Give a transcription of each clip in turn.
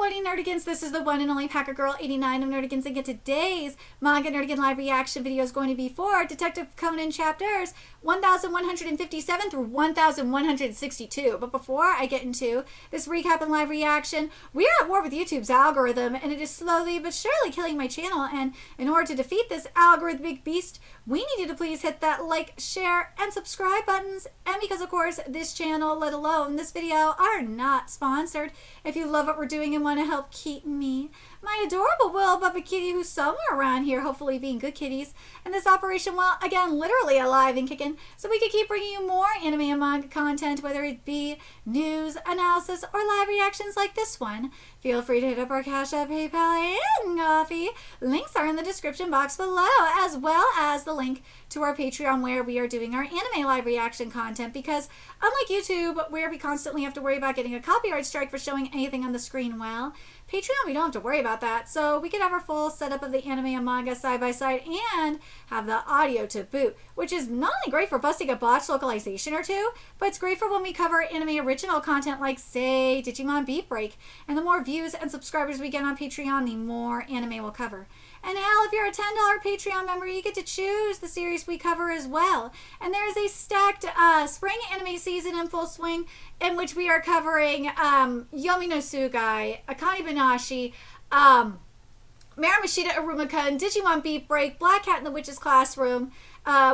everybody, Nerdigans. This is the one and only Packer Girl 89 of Nerdigans, and today's Manga Nerdigan live reaction video is going to be for Detective Conan chapters 1157 through 1162. But before I get into this recap and live reaction, we are at war with YouTube's algorithm, and it is slowly but surely killing my channel. And in order to defeat this algorithmic beast, we need you to please hit that like, share, and subscribe buttons. And because, of course, this channel, let alone this video, are not sponsored. If you love what we're doing and want to help keep me, my adorable Will Bubba Kitty, who's somewhere around here, hopefully being good kitties, and this operation, well, again, literally alive and kicking, so we can keep bringing you more anime and manga content, whether it be news, analysis, or live reactions like this one. Feel free to hit up our Cash App, PayPal, and Coffee. Links are in the description box below, as well as the link to our Patreon, where we are doing our anime live reaction content, because unlike YouTube, where we constantly have to worry about getting a copyright strike for showing anything on the screen, well, Patreon, we don't have to worry about that, so we can have our full setup of the anime and manga side by side and have the audio to boot, which is not only great for busting a botched localization or two, but it's great for when we cover anime original content like, say, Digimon Beat Break. And the more views and subscribers we get on Patreon, the more anime we'll cover. And hell, if you're a $10 Patreon member, you get to choose the series we cover as well. And there is a stacked spring anime season in full swing, in which we are covering Yomi no Tsugai, Akane Banashi, Maramashita Arumaka, and Digimon Beat Break, Black Cat in the Witch's Classroom,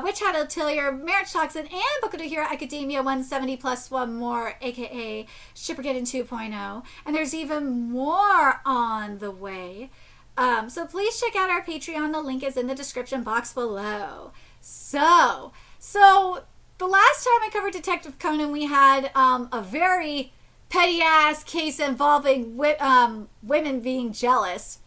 Witch Hat Atelier, Marriage Toxin, and Boku no Hero Academia 170 plus one more, aka Shippergeddon 2.0. And there's even more on the way. So please check out our Patreon. The link is in the description box below. So the last time I covered Detective Conan, we had a very petty-ass case involving women being jealous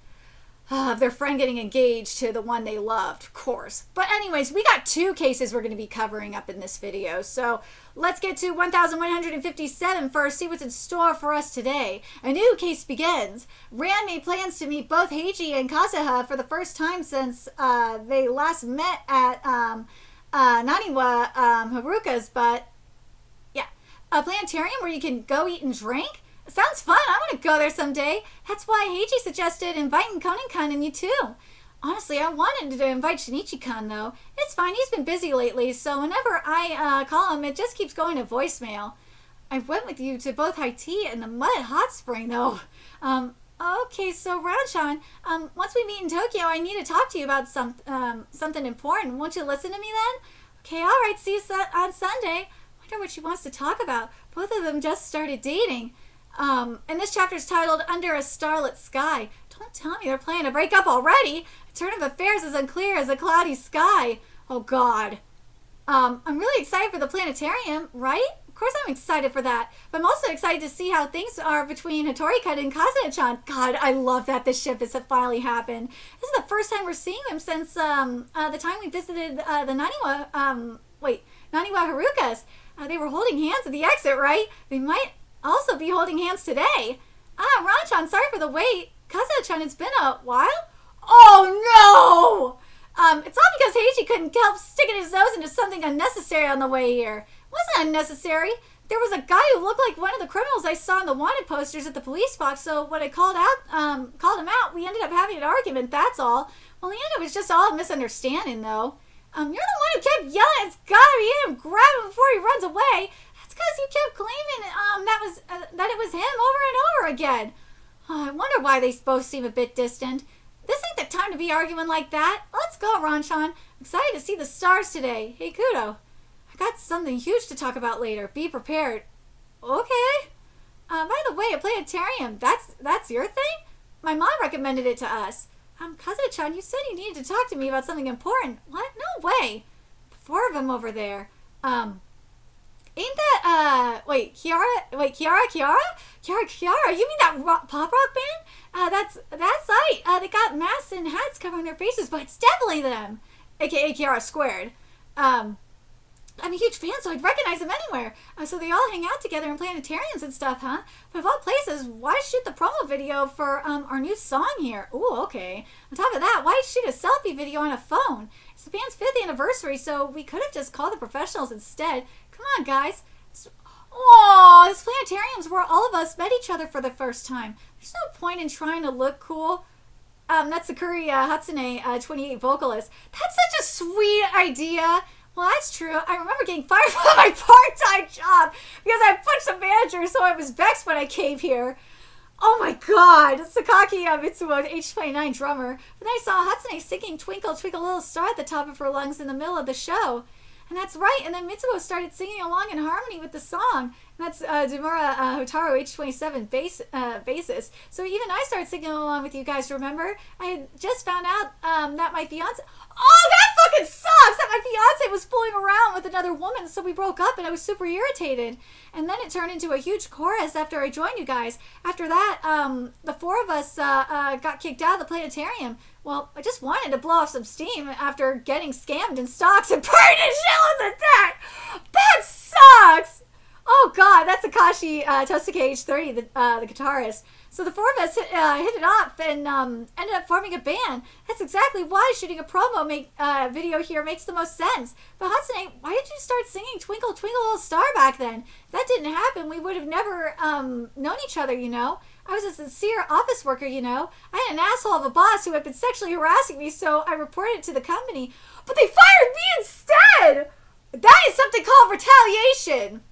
of their friend getting engaged to the one they loved, of course. But anyways, we got two cases we're going to be covering up in this video. So let's get to 1157 first, see what's in store for us today. A new case begins. Rand made plans to meet both Heiji and Kazuha for the first time since they last met at Naniwa Haruka's, but yeah, a planetarium where you can go eat and drink? Sounds fun. I want to go there someday. That's why Heiji suggested inviting Conan-kun and you too. Honestly, I wanted to invite Shinichi-kun though. It's fine, he's been busy lately, so whenever I call him, it just keeps going to voicemail. I went with you to both high tea and the Mud Hot Spring though. Okay, so Ranchan, once we meet in Tokyo, I need to talk to you about something important. Won't you listen to me then? Okay, alright, see you on Sunday. Wonder what she wants to talk about. Both of them just started dating. And this chapter is titled Under a Starlit Sky. Don't tell me they're planning to break up already. The turn of affairs is unclear as a cloudy sky. Oh God. I'm really excited for the planetarium, right? Of course I'm excited for that. But I'm also excited to see how things are between Hattori-kun and Kazuha-chan. God, I love that this ship has finally happened. This is the first time we're seeing them since the time we visited the Naniwa Haruka's. They were holding hands at the exit, right? They might also be holding hands today. Ranchan, sorry for the wait. Kazuha-chan, it's been a while? Oh no! It's all because Heiji couldn't help sticking his nose into something unnecessary on the way here. It wasn't unnecessary. There was a guy who looked like one of the criminals I saw in the wanted posters at the police box, so when I called him out, we ended up having an argument, that's all. Well, in the end, it was just all a misunderstanding, though. You're the one who kept yelling, it's gotta be him, grab him before he runs away. Because you kept claiming that it was him over and over again. Oh, I wonder why they both seem a bit distant. This ain't the time to be arguing like that. Let's go, Ranchan. I'm excited to see the stars today. Hey, Kudo. I got something huge to talk about later. Be prepared. Okay. By the way, a planetarium, that's your thing? My mom recommended it to us. Kazuha-chan, you said you needed to talk to me about something important. What? No way. The four of them over there. Ain't that, Kiara? You mean that pop rock band? That's right. They got masks and hats covering their faces, but it's definitely them. AKA Kiara Squared. I'm a huge fan, so I'd recognize them anywhere. So they all hang out together in planetariums and stuff, huh? But of all places, why shoot the promo video for our new song here? Ooh, okay. On top of that, why shoot a selfie video on a phone? It's the band's 5th anniversary, so we could have just called the professionals instead. Come on, guys. Oh, this planetarium's where all of us met each other for the first time. There's no point in trying to look cool. That's Sakuri Hatsune, 28 vocalist. That's such a sweet idea. Well, that's true. I remember getting fired from my part-time job because I punched the manager, so I was vexed when I came here. Oh my god, Sakaki Mitsuo, age 29 drummer. But then I saw Hatsune singing Twinkle, Twinkle Little Star at the top of her lungs in the middle of the show. And that's right, and then Mitsuo started singing along in harmony with the song. And that's Demura Hotaru, age 27, bassist. So even I started singing along with you guys, remember? I had just found out that my fiance... Oh, that fucking sucks! That my fiance was fooling around with another woman, so we broke up and I was super irritated. And then it turned into a huge chorus after I joined you guys. After that, the four of us got kicked out of the planetarium. Well, I just wanted to blow off some steam after getting scammed in stocks and burned in shell as a debt. That sucks! Oh god, that's Akashi Tosuke, age 30, the guitarist. So the four of us hit it off and ended up forming a band. That's exactly why shooting a promo video here makes the most sense. But Hatsune, why did you start singing Twinkle Twinkle Little Star back then? If that didn't happen, we would have never known each other, you know? I was a sincere office worker, you know? I had an asshole of a boss who had been sexually harassing me, so I reported it to the company. But they fired me instead! That is something called retaliation!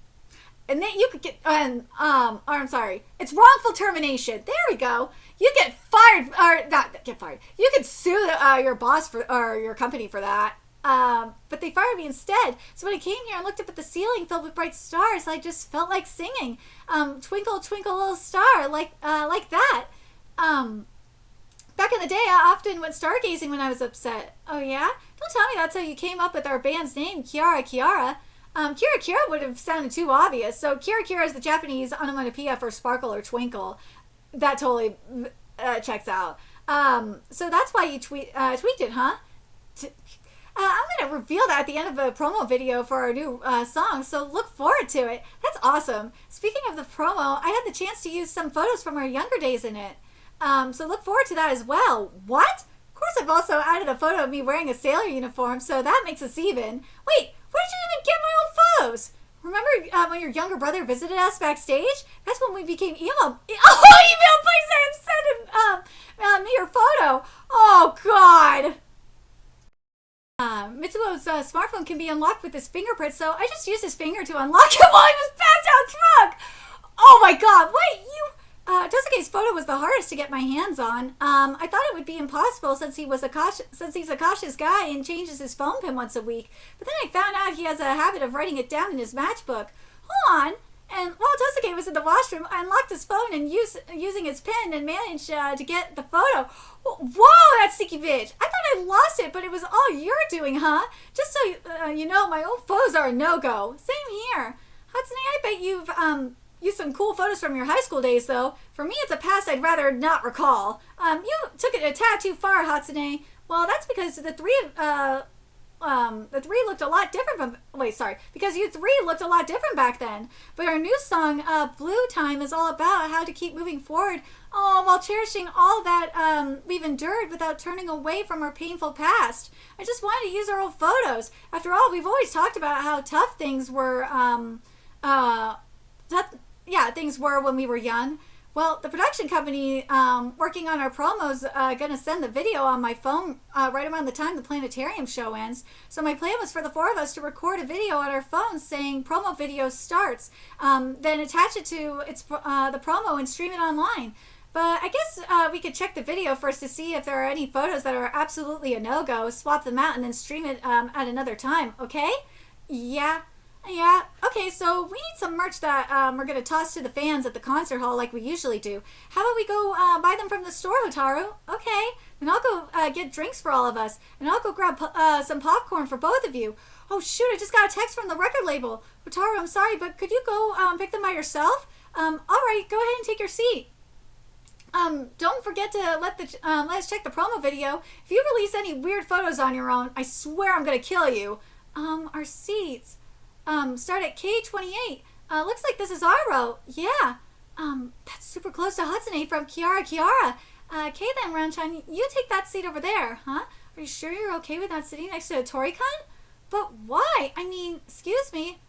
And then you could get, I'm sorry, it's wrongful termination. There we go. You get fired, or not get fired. You could sue your boss or your company for that. But they fired me instead. So when I came here and looked up at the ceiling filled with bright stars, I just felt like singing, Twinkle Twinkle Little Star, like that. Back in the day, I often went stargazing when I was upset. Oh yeah? Don't tell me that's how you came up with our band's name, Kiara Kiara. Kira Kira would have sounded too obvious. So Kira Kira is the Japanese onomatopoeia for sparkle or twinkle. That totally checks out. So that's why you tweaked it, huh? I'm going to reveal that at the end of a promo video for our new song, so look forward to it. That's awesome. Speaking of the promo, I had the chance to use some photos from our younger days in it. So look forward to that as well. What? Of course, I've also added a photo of me wearing a sailor uniform, so that makes us even. Wait, where did you even get my old photos? Remember when your younger brother visited us backstage? That's when we became emo. Oh, email, please send me your photo. Oh, God. Mitsuo's smartphone can be unlocked with his fingerprint, so I just used his finger to unlock it while he was passed out drunk. Oh, my God. Wait, Tosuke's photo was the hardest to get my hands on. I thought it would be impossible since he's Akasha's guy and changes his phone pin once a week. But then I found out he has a habit of writing it down in his matchbook. Hold on. And while Tosuke was in the washroom, I unlocked his phone and using his pin and managed to get the photo. Whoa, that sneaky bitch. I thought I lost it, but it was all you're doing, huh? Just so you know, my old photos are a no-go. Same here. Hatsune, I bet you've used some cool photos from your high school days, though. For me, it's a past I'd rather not recall. You took it a tad too far, Hatsune. Well, that's because the three looked a lot different because you three looked a lot different back then. But our new song, Blue Time, is all about how to keep moving forward, while cherishing all that we've endured without turning away from our painful past. I just wanted to use our old photos. After all, we've always talked about how tough things were, things were when we were young. Well, the production company working on our promos going to send the video on my phone right around the time the planetarium show ends. So my plan was for the four of us to record a video on our phones saying promo video starts, then attach it to the promo and stream it online. But I guess we could check the video first to see if there are any photos that are absolutely a no-go, swap them out, and then stream it at another time, okay? Yeah. Okay, so we need some merch that we're going to toss to the fans at the concert hall like we usually do. How about we go buy them from the store, Hotaru? Okay, then I'll go get drinks for all of us, and I'll go grab some popcorn for both of you. Oh, shoot, I just got a text from the record label. Hotaru, I'm sorry, but could you go pick them by yourself? All right, go ahead and take your seat. Don't forget to let us check the promo video. If you release any weird photos on your own, I swear I'm going to kill you. Our seats... start at K28. Looks like this is our row. Yeah. That's super close to Hatsune from Kiara Kiara. Okay then, Ranchan, you take that seat over there, huh? Are you sure you're okay with not sitting next to a Tori-kun? But why? I mean, excuse me.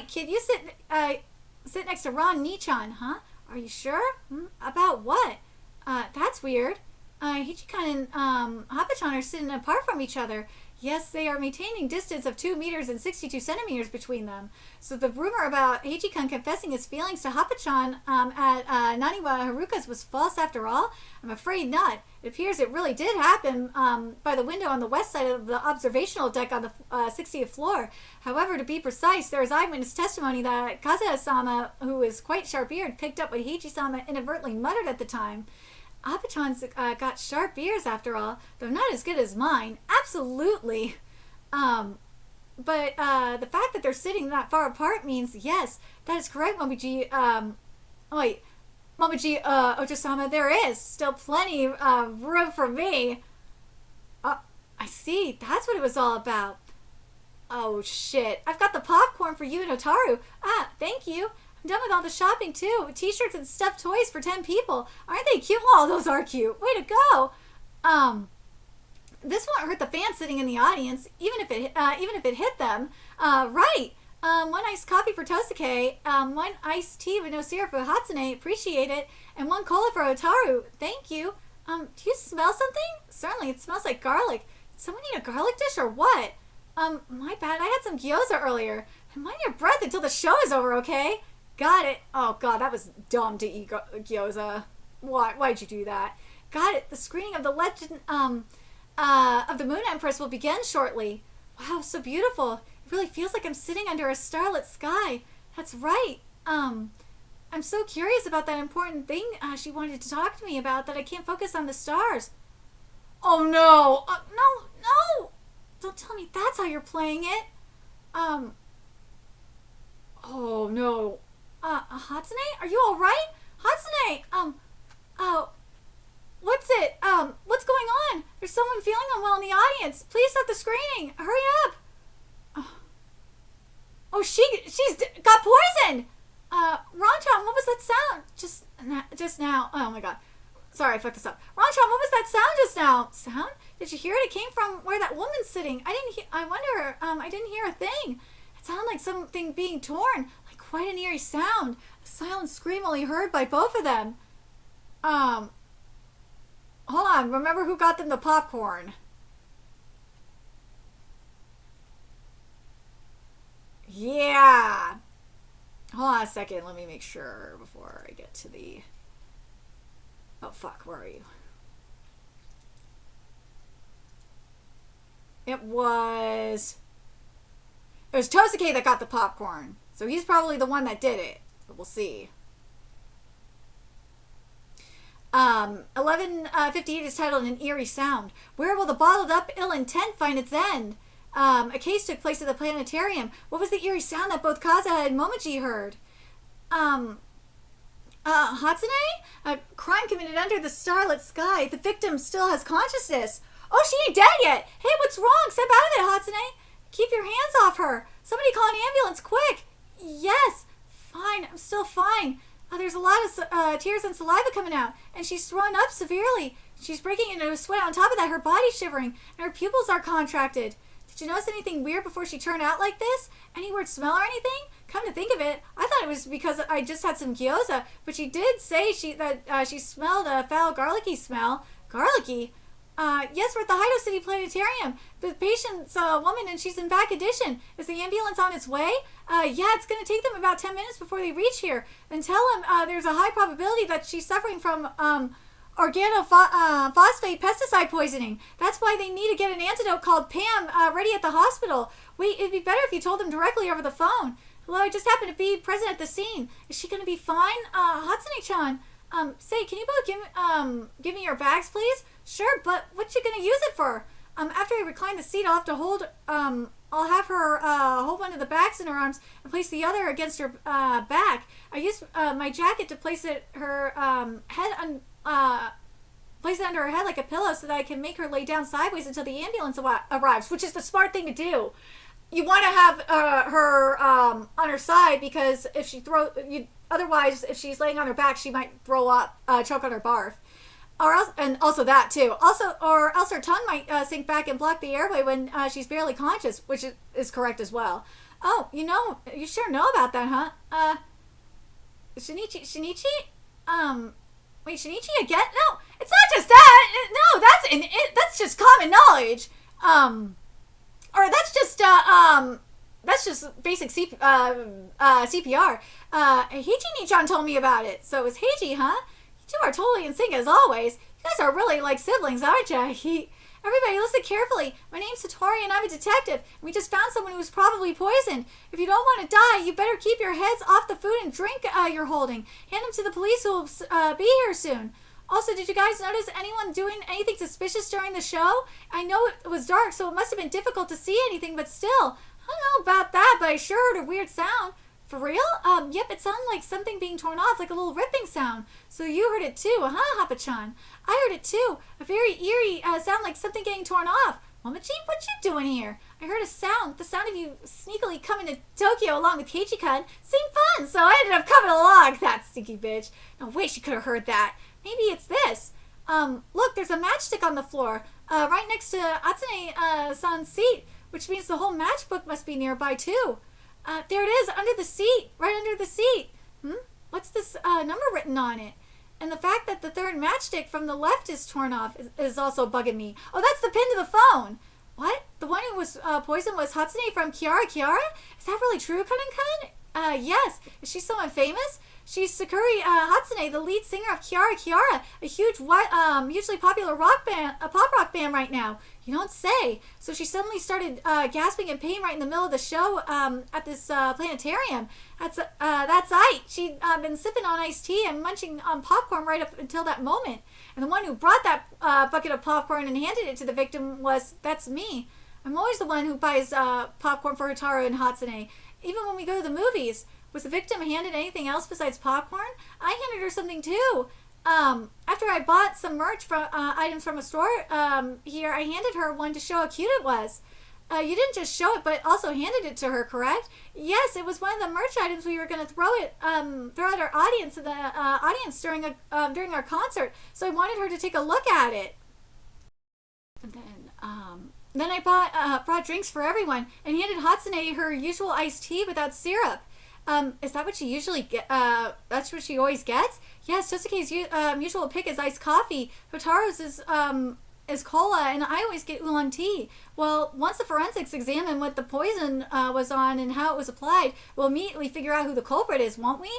Kid, you sit next to Ron Nichan, huh? Are you sure? About what? That's weird. Hichikan and Hapachan are sitting apart from each other. Yes, they are maintaining distance of 2 meters and 62 centimeters between them. So the rumor about Heijikan confessing his feelings to Hapachan at Naniwa Haruka's was false after all? I'm afraid not. It appears it really did happen by the window on the west side of the observational deck on the 60th floor. However, to be precise, there is eyewitness testimony that Kazuya-sama, who is quite sharp-eared, picked up what Heiji-sama inadvertently muttered at the time. Apachan's got sharp ears after all, though not as good as mine. Absolutely. But the fact that they're sitting that far apart means, yes, that is correct, Momiji. Momiji Ocho-sama, there is still plenty of room for me. I see. That's what it was all about. Oh, shit. I've got the popcorn for you and Otaru. Thank you. I'm done with all the shopping, too. T-shirts and stuffed toys for 10 people. Aren't they cute? Oh, those are cute. Way to go. This won't hurt the fans sitting in the audience, even if it hit them. Right. One iced coffee for Tosuke, one iced tea with no syrup for Hatsune, appreciate it, and one cola for Otaru. Thank you. Do you smell something? Certainly, it smells like garlic. Did someone eat a garlic dish or what? My bad, I had some gyoza earlier. And mind your breath until the show is over, okay? Got it. Oh, God, that was dumb to eat gyoza. Why'd you do that? Got it. The screening of the Legend of the Moon Empress will begin shortly. Wow, so beautiful. It really feels like I'm sitting under a starlit sky. That's right. I'm so curious about that important thing she wanted to talk to me about that I can't focus on the stars. Oh, no. No. Don't tell me that's how you're playing it. Oh, no. Hatsune? Are you alright? Hatsune! What's it? What's going on? There's someone feeling unwell in the audience. Please stop the screening. Hurry up. Oh, she's got poisoned! Ron-chan, what was that sound? Just now. Oh my god. Sorry, I fucked this up. Ron-chan, what was that sound just now? Sound? Did you hear it? It came from where that woman's sitting. I didn't hear a thing. It sounded like something being torn. Like quite an eerie sound. A silent scream only heard by both of them. Hold on. Remember who got them the popcorn? Yeah. Hold on a second. Let me make sure before I get to the... Oh, fuck. Where are you? It was Tosuke that got the popcorn. So he's probably the one that did it. But we'll see. 1158 is titled An Eerie Sound. Where will the bottled up ill intent find its end? A case took place at the planetarium. What was the eerie sound that both Kaza and Momiji heard? Hatsune? A crime committed under the starlit sky. The victim still has consciousness. Oh, she ain't dead yet. Hey, what's wrong? Step out of it, Hatsune. Keep your hands off her. Somebody call an ambulance, quick. Yes. Fine, I'm still fine. There's a lot of tears and saliva coming out, and she's thrown up severely. She's breaking into a sweat. On top of that, her body's shivering, and her pupils are contracted. Did you notice anything weird before she turned out like this? Any weird smell or anything? Come to think of it, I thought it was because I just had some gyoza, but she did say that she smelled a foul garlicky smell. Garlicky? Yes, we're at the Haido City Planetarium. The patient's a woman and she's in back edition. Is the ambulance on its way? Yeah, it's going to take them about 10 minutes before they reach here. Then tell them there's a high probability that she's suffering from organophosphate pesticide poisoning. That's why they need to get an antidote called Pam ready at the hospital. Wait, it'd be better if you told them directly over the phone. Hello, I just happened to be present at the scene. Is she going to be fine? Hatsune-chan, say, can you both give me your bags, please? Sure, but what you going to use it for? After I recline the seat, I'll have to I'll have her hold one of the bags in her arms and place the other against her back. I used my jacket to place her head place it under her head like a pillow so that I can make her lay down sideways until the ambulance arrives, which is the smart thing to do. You want to have her on her side because if she otherwise, if she's laying on her back, she might throw up, choke on her barf. Or else, and also that too. Or else her tongue might sink back and block the airway when she's barely conscious, which is correct as well. Oh, you sure know about that, huh? Shinichi? Wait, Shinichi again? No, it's not just that. No, that's just common knowledge. Or that's just basic CPR. Heiji Nichan told me about it. So it was Heiji, huh? You two are totally in sync as always. You guys are really like siblings, aren't you? Everybody listen carefully. My name's Satori and I'm a detective. We just found someone who was probably poisoned. If you don't want to die, you better keep your heads off the food and drink you're holding. Hand them to the police who will be here soon. Also, did you guys notice anyone doing anything suspicious during the show? I know it was dark, so it must have been difficult to see anything, but still. I don't know about that, but I sure heard a weird sound. For real? Yep, it sounded like something being torn off, like a little ripping sound. So you heard it too, huh, Hapa-chan? I heard it too. A very eerie sound like something getting torn off. Momochi, what you doing here? I heard a sound, the sound of you sneakily coming to Tokyo along with Keiichi-kun. Seemed fun, so I ended up coming along, that stinky bitch. No way she could have heard that. Maybe it's this. Look, there's a matchstick on the floor, right next to Atsune-san's seat, which means the whole matchbook must be nearby too. There it is, under the seat, right under the seat. What's this number written on it? And the fact that the third matchstick from the left is torn off is also bugging me. Oh, that's the pin to the phone. What? The one who was poisoned was Hatsune from Kiara Kiara? Is that really true, Conan-kun? Yes. Is she someone famous? She's Sakuri Hatsune, the lead singer of Kiara Kiara, a hugely popular pop rock band right now. You don't say. So she suddenly started gasping in pain right in the middle of the show at this planetarium. That's right. She'd been sipping on iced tea and munching on popcorn right up until that moment. And the one who brought that bucket of popcorn and handed it to the victim that's me. I'm always the one who buys popcorn for Hotaru and Hatsune, even when we go to the movies. Was the victim handed anything else besides popcorn? I handed her something too. After I bought some merch from items from a store here, I handed her one to show how cute it was. You didn't just show it, but also handed it to her, correct? Yes, it was one of the merch items we were going to throw at our audience during our concert. So I wanted her to take a look at it. And then I brought drinks for everyone and handed Hatsune her usual iced tea without syrup. Is that what she usually get? That's what she always gets? Yes, just in case usual pick is iced coffee. Hotaru's is cola, and I always get oolong tea. Well, once the forensics examine what the poison was on and how it was applied, we'll immediately figure out who the culprit is, won't we?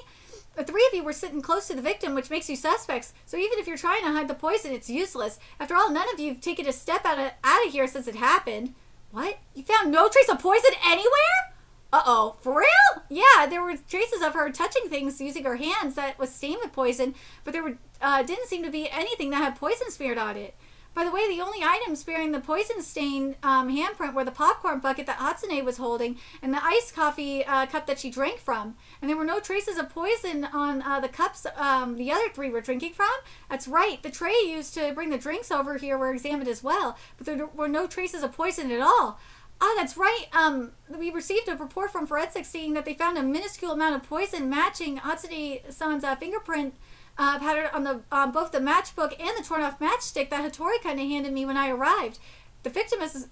The three of you were sitting close to the victim, which makes you suspects. So even if you're trying to hide the poison, it's useless. After all, none of you have taken a step out of here since it happened. What? You found no trace of poison anywhere? Uh-oh, for real? Yeah, there were traces of her touching things using her hands that was stained with poison, but there didn't seem to be anything that had poison smeared on it. By the way, the only items bearing the poison stain handprint were the popcorn bucket that Hatsune was holding and the iced coffee cup that she drank from. And there were no traces of poison on the cups the other three were drinking from. That's right, the tray used to bring the drinks over here were examined as well, but there were no traces of poison at all. Ah, that's right. We received a report from forensics stating that they found a minuscule amount of poison matching Hatsune-san's fingerprint pattern on both the matchbook and the torn-off matchstick that Hattori kind of handed me when I arrived. The victim is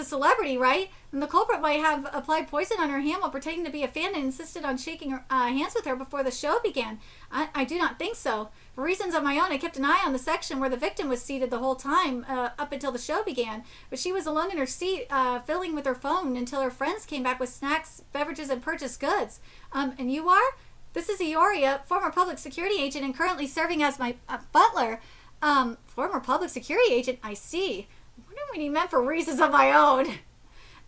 a celebrity, right? And the culprit might have applied poison on her hand while pretending to be a fan and insisted on shaking her hands with her before the show began. I do not think so. For reasons of my own, I kept an eye on the section where the victim was seated the whole time up until the show began. But she was alone in her seat, fiddling with her phone until her friends came back with snacks, beverages, and purchased goods. And you are? This is Ioria, former public security agent and currently serving as my butler. Former public security agent, I see. I wonder what he meant for reasons of my own.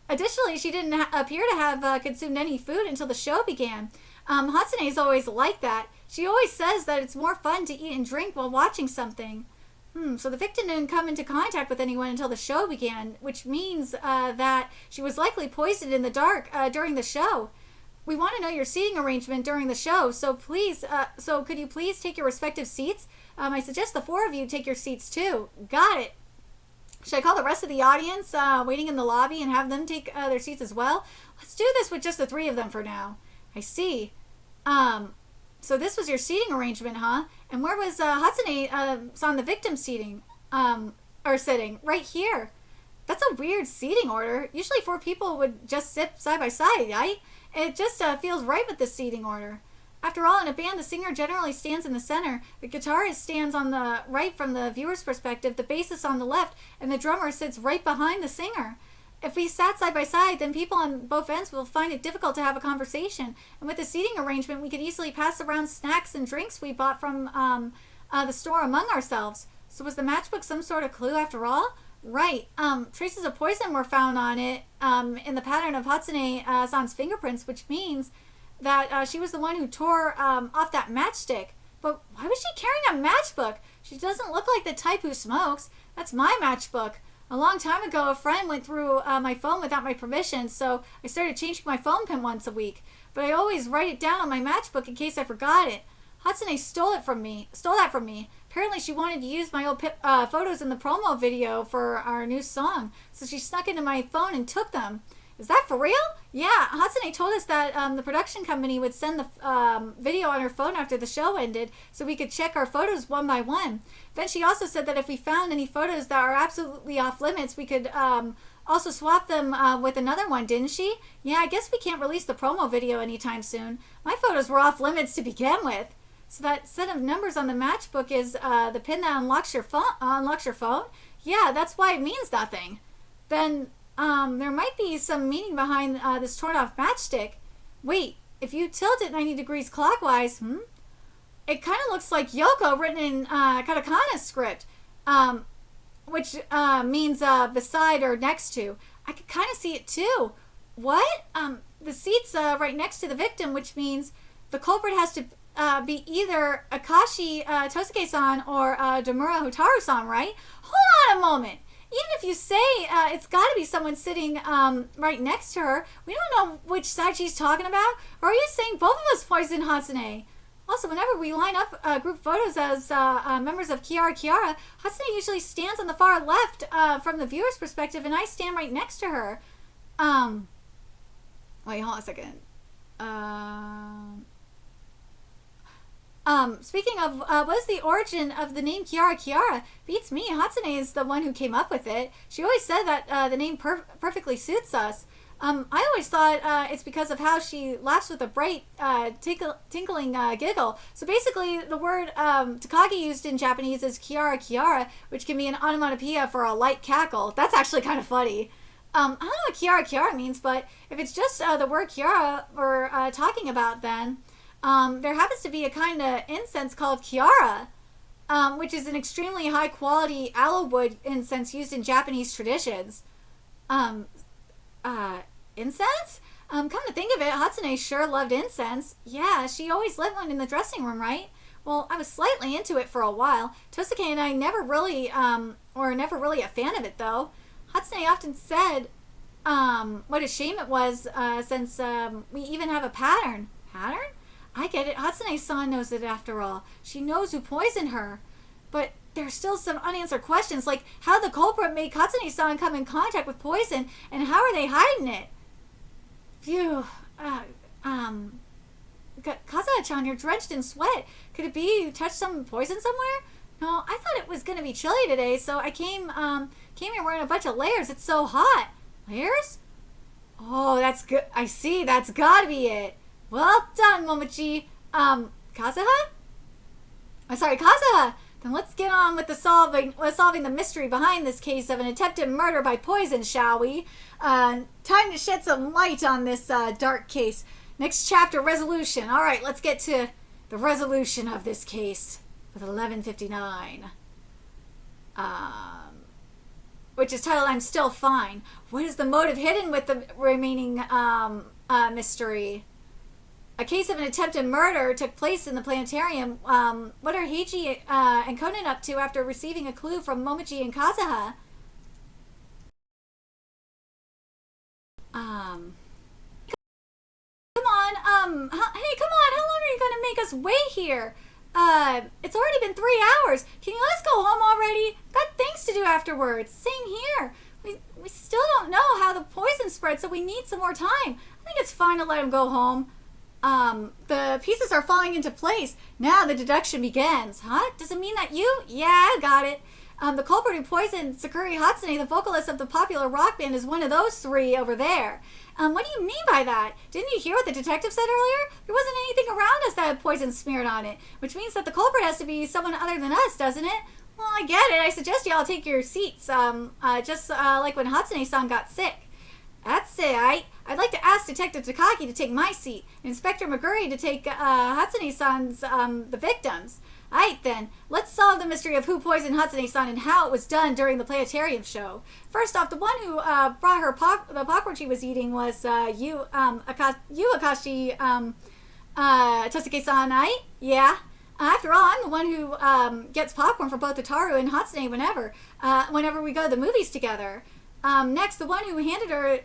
Additionally, she didn't appear to have consumed any food until the show began. Hatsune is always like that. She always says that it's more fun to eat and drink while watching something. So the victim didn't come into contact with anyone until the show began, which means that she was likely poisoned in the dark during the show. We want to know your seating arrangement during the show, so could you please take your respective seats? I suggest the four of you take your seats too. Got it. Should I call the rest of the audience waiting in the lobby and have them take their seats as well? Let's do this with just the three of them for now. I see. So this was your seating arrangement, huh? And where was Hatsune on the victim seating? Or sitting? Right here. That's a weird seating order. Usually 4 people would just sit side by side, right? It just feels right with this seating order. After all, in a band, the singer generally stands in the center, the guitarist stands on the right from the viewer's perspective, the bassist on the left, and the drummer sits right behind the singer. If we sat side by side, then people on both ends will find it difficult to have a conversation. And with the seating arrangement, we could easily pass around snacks and drinks we bought from the store among ourselves. So was the matchbook some sort of clue after all? Right. Traces of poison were found on it in the pattern of Hatsune-san's fingerprints, which means that she was the one who tore off that matchstick. But why was she carrying a matchbook? She doesn't look like the type who smokes. That's my matchbook. A long time ago, a friend went through my phone without my permission, so I started changing my phone pin once a week. But I always write it down on my matchbook in case I forgot it. Hatsune stole that from me. Apparently she wanted to use my old photos in the promo video for our new song, so she snuck into my phone and took them. Is that for real? Yeah, Hatsune told us that the production company would send the video on her phone after the show ended so we could check our photos one by one. Then she also said that if we found any photos that are absolutely off limits, we could also swap them with another one, didn't she? Yeah, I guess we can't release the promo video anytime soon. My photos were off limits to begin with. So that set of numbers on the matchbook is the pin that unlocks your phone? Yeah, that's why it means nothing. Then there might be some meaning behind this torn off matchstick. Wait, if you tilt it 90 degrees clockwise, it kind of looks like Yoko written in katakana script, which means beside or next to. I could kind of see it too. What? The seat's right next to the victim, which means the culprit has to be either Akashi Tosuke-san or Demura Hotaru-san, right? Hold on a moment. Even if you say it's got to be someone sitting right next to her, we don't know which side she's talking about. Or are you saying both of us poisoned Hatsune? Also, whenever we line up group photos as members of Kiara, Hatsune usually stands on the far left from the viewer's perspective, and I stand right next to her. Wait, hold on a second. Speaking of, what is the origin of the name Kiara? Beats me. Hatsune is the one who came up with it. She always said that the name perfectly suits us. I always thought it's because of how she laughs with a bright, tinkling giggle. So basically, the word Takagi used in Japanese is Kiara, which can be an onomatopoeia for a light cackle. That's actually kind of funny. I don't know what Kiara means, but if it's just the word Kiara we're talking about, then there happens to be a kind of incense called Kiara, which is an extremely high quality aloe wood incense used in Japanese traditions. Incense? Come to think of it, Hatsune sure loved incense. Yeah, she always lit one in the dressing room, right? Well, I was slightly into it for a while. Tosuke and I never really a fan of it, though. Hatsune often said what a shame it was since we even have a pattern. Pattern? I get it. Hatsune-san knows it after all. She knows who poisoned her. But there's still some unanswered questions, like how the culprit made Hatsune-san come in contact with poison, and how are they hiding it? Phew. Kazuha-chan, you're drenched in sweat. Could it be you touched some poison somewhere? No, I thought it was going to be chilly today, so I came here wearing a bunch of layers. It's so hot. Layers? Oh, that's good. I see. That's got to be it. Well done, Momochi. Kazuha? Kazuha! Then let's get on with solving the mystery behind this case of an attempted murder by poison, shall we? Time to shed some light on this dark case. Next chapter, resolution. Alright, let's get to the resolution of this case with 1159. Which is titled, I'm Still Fine. What is the motive hidden with the remaining mystery? A case of an attempted murder took place in the planetarium. What are Heiji and Conan up to after receiving a clue from Momochi and Kazuha? Come on, hey, come on, how long are you going to make us wait here? It's already been 3 hours. Can you let us go home already? Got things to do afterwards. Same here. We still don't know how the poison spread, so we need some more time. I think it's fine to let him go home. The pieces are falling into place. Now the deduction begins. Huh? Does it mean that you? Yeah, I got it. The culprit who poisoned Sakura Hatsune, the vocalist of the popular rock band, is one of those three over there. What do you mean by that? Didn't you hear what the detective said earlier? There wasn't anything around us that had poison smeared on it, which means that the culprit has to be someone other than us, doesn't it? Well, I get it. I suggest you all take your seats, just like when Hatsune-san got sick. That's it. I'd like to ask Detective Takagi to take my seat, and Inspector Meguri to take Hatsune-san's, the victims. Alright then, let's solve the mystery of who poisoned Hatsune-san and how it was done during the planetarium show. First off, the one who brought her the popcorn she was eating was Yu Akashi Tosuke-san, right? Yeah. After all, I'm the one who gets popcorn for both Ataru and Hatsune whenever we go to the movies together. Next, the one who handed her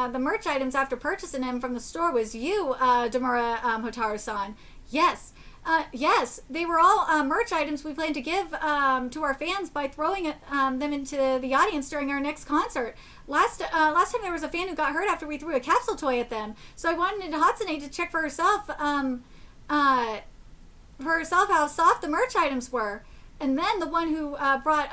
the merch items after purchasing them from the store was you, Demura Hotaru-san. Yes. Yes, they were all merch items we plan to give to our fans by throwing them into the audience during our next concert. Last time there was a fan who got hurt after we threw a capsule toy at them, so I wanted Hatsune to check for herself how soft the merch items were. And then the one who brought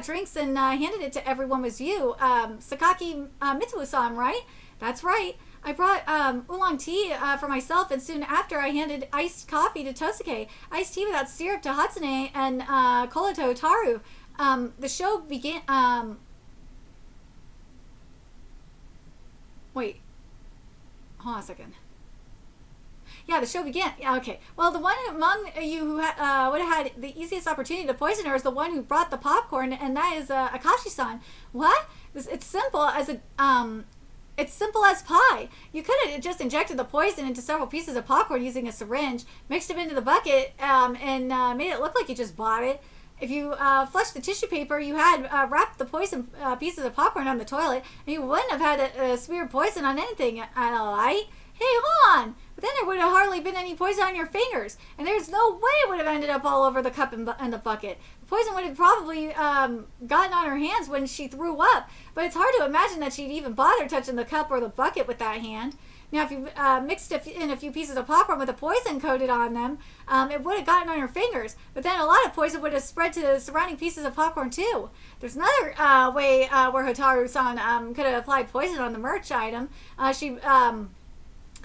drinks and handed it to everyone was you, Sakaki Mitsuo-san, right? That's right. I brought oolong tea for myself, and soon after I handed iced coffee to Tosuke, iced tea without syrup to Hatsune, and cola to Otaru. The show began... Wait. Hold on a second. Yeah, the show began. Yeah, okay. Well, the one among you who would have had the easiest opportunity to poison her is the one who brought the popcorn, and that is Akashi-san. What? It's simple as It's simple as pie. You could have just injected the poison into several pieces of popcorn using a syringe, mixed them into the bucket, and made it look like you just bought it. If you flushed the tissue paper you had wrapped the poison pieces of popcorn on the toilet, and you wouldn't have had smeared poison on anything at all, right? Hey, hold on! But then there would have hardly been any poison on your fingers, and there's no way it would have ended up all over the cup and the bucket. The poison would have probably gotten on her hands when she threw up, but it's hard to imagine that she'd even bother touching the cup or the bucket with that hand. Now, if you mixed in a few pieces of popcorn with the poison coated on them, it would have gotten on her fingers, but then a lot of poison would have spread to the surrounding pieces of popcorn too. There's another way where Hotaru-san could have applied poison on the merch item. She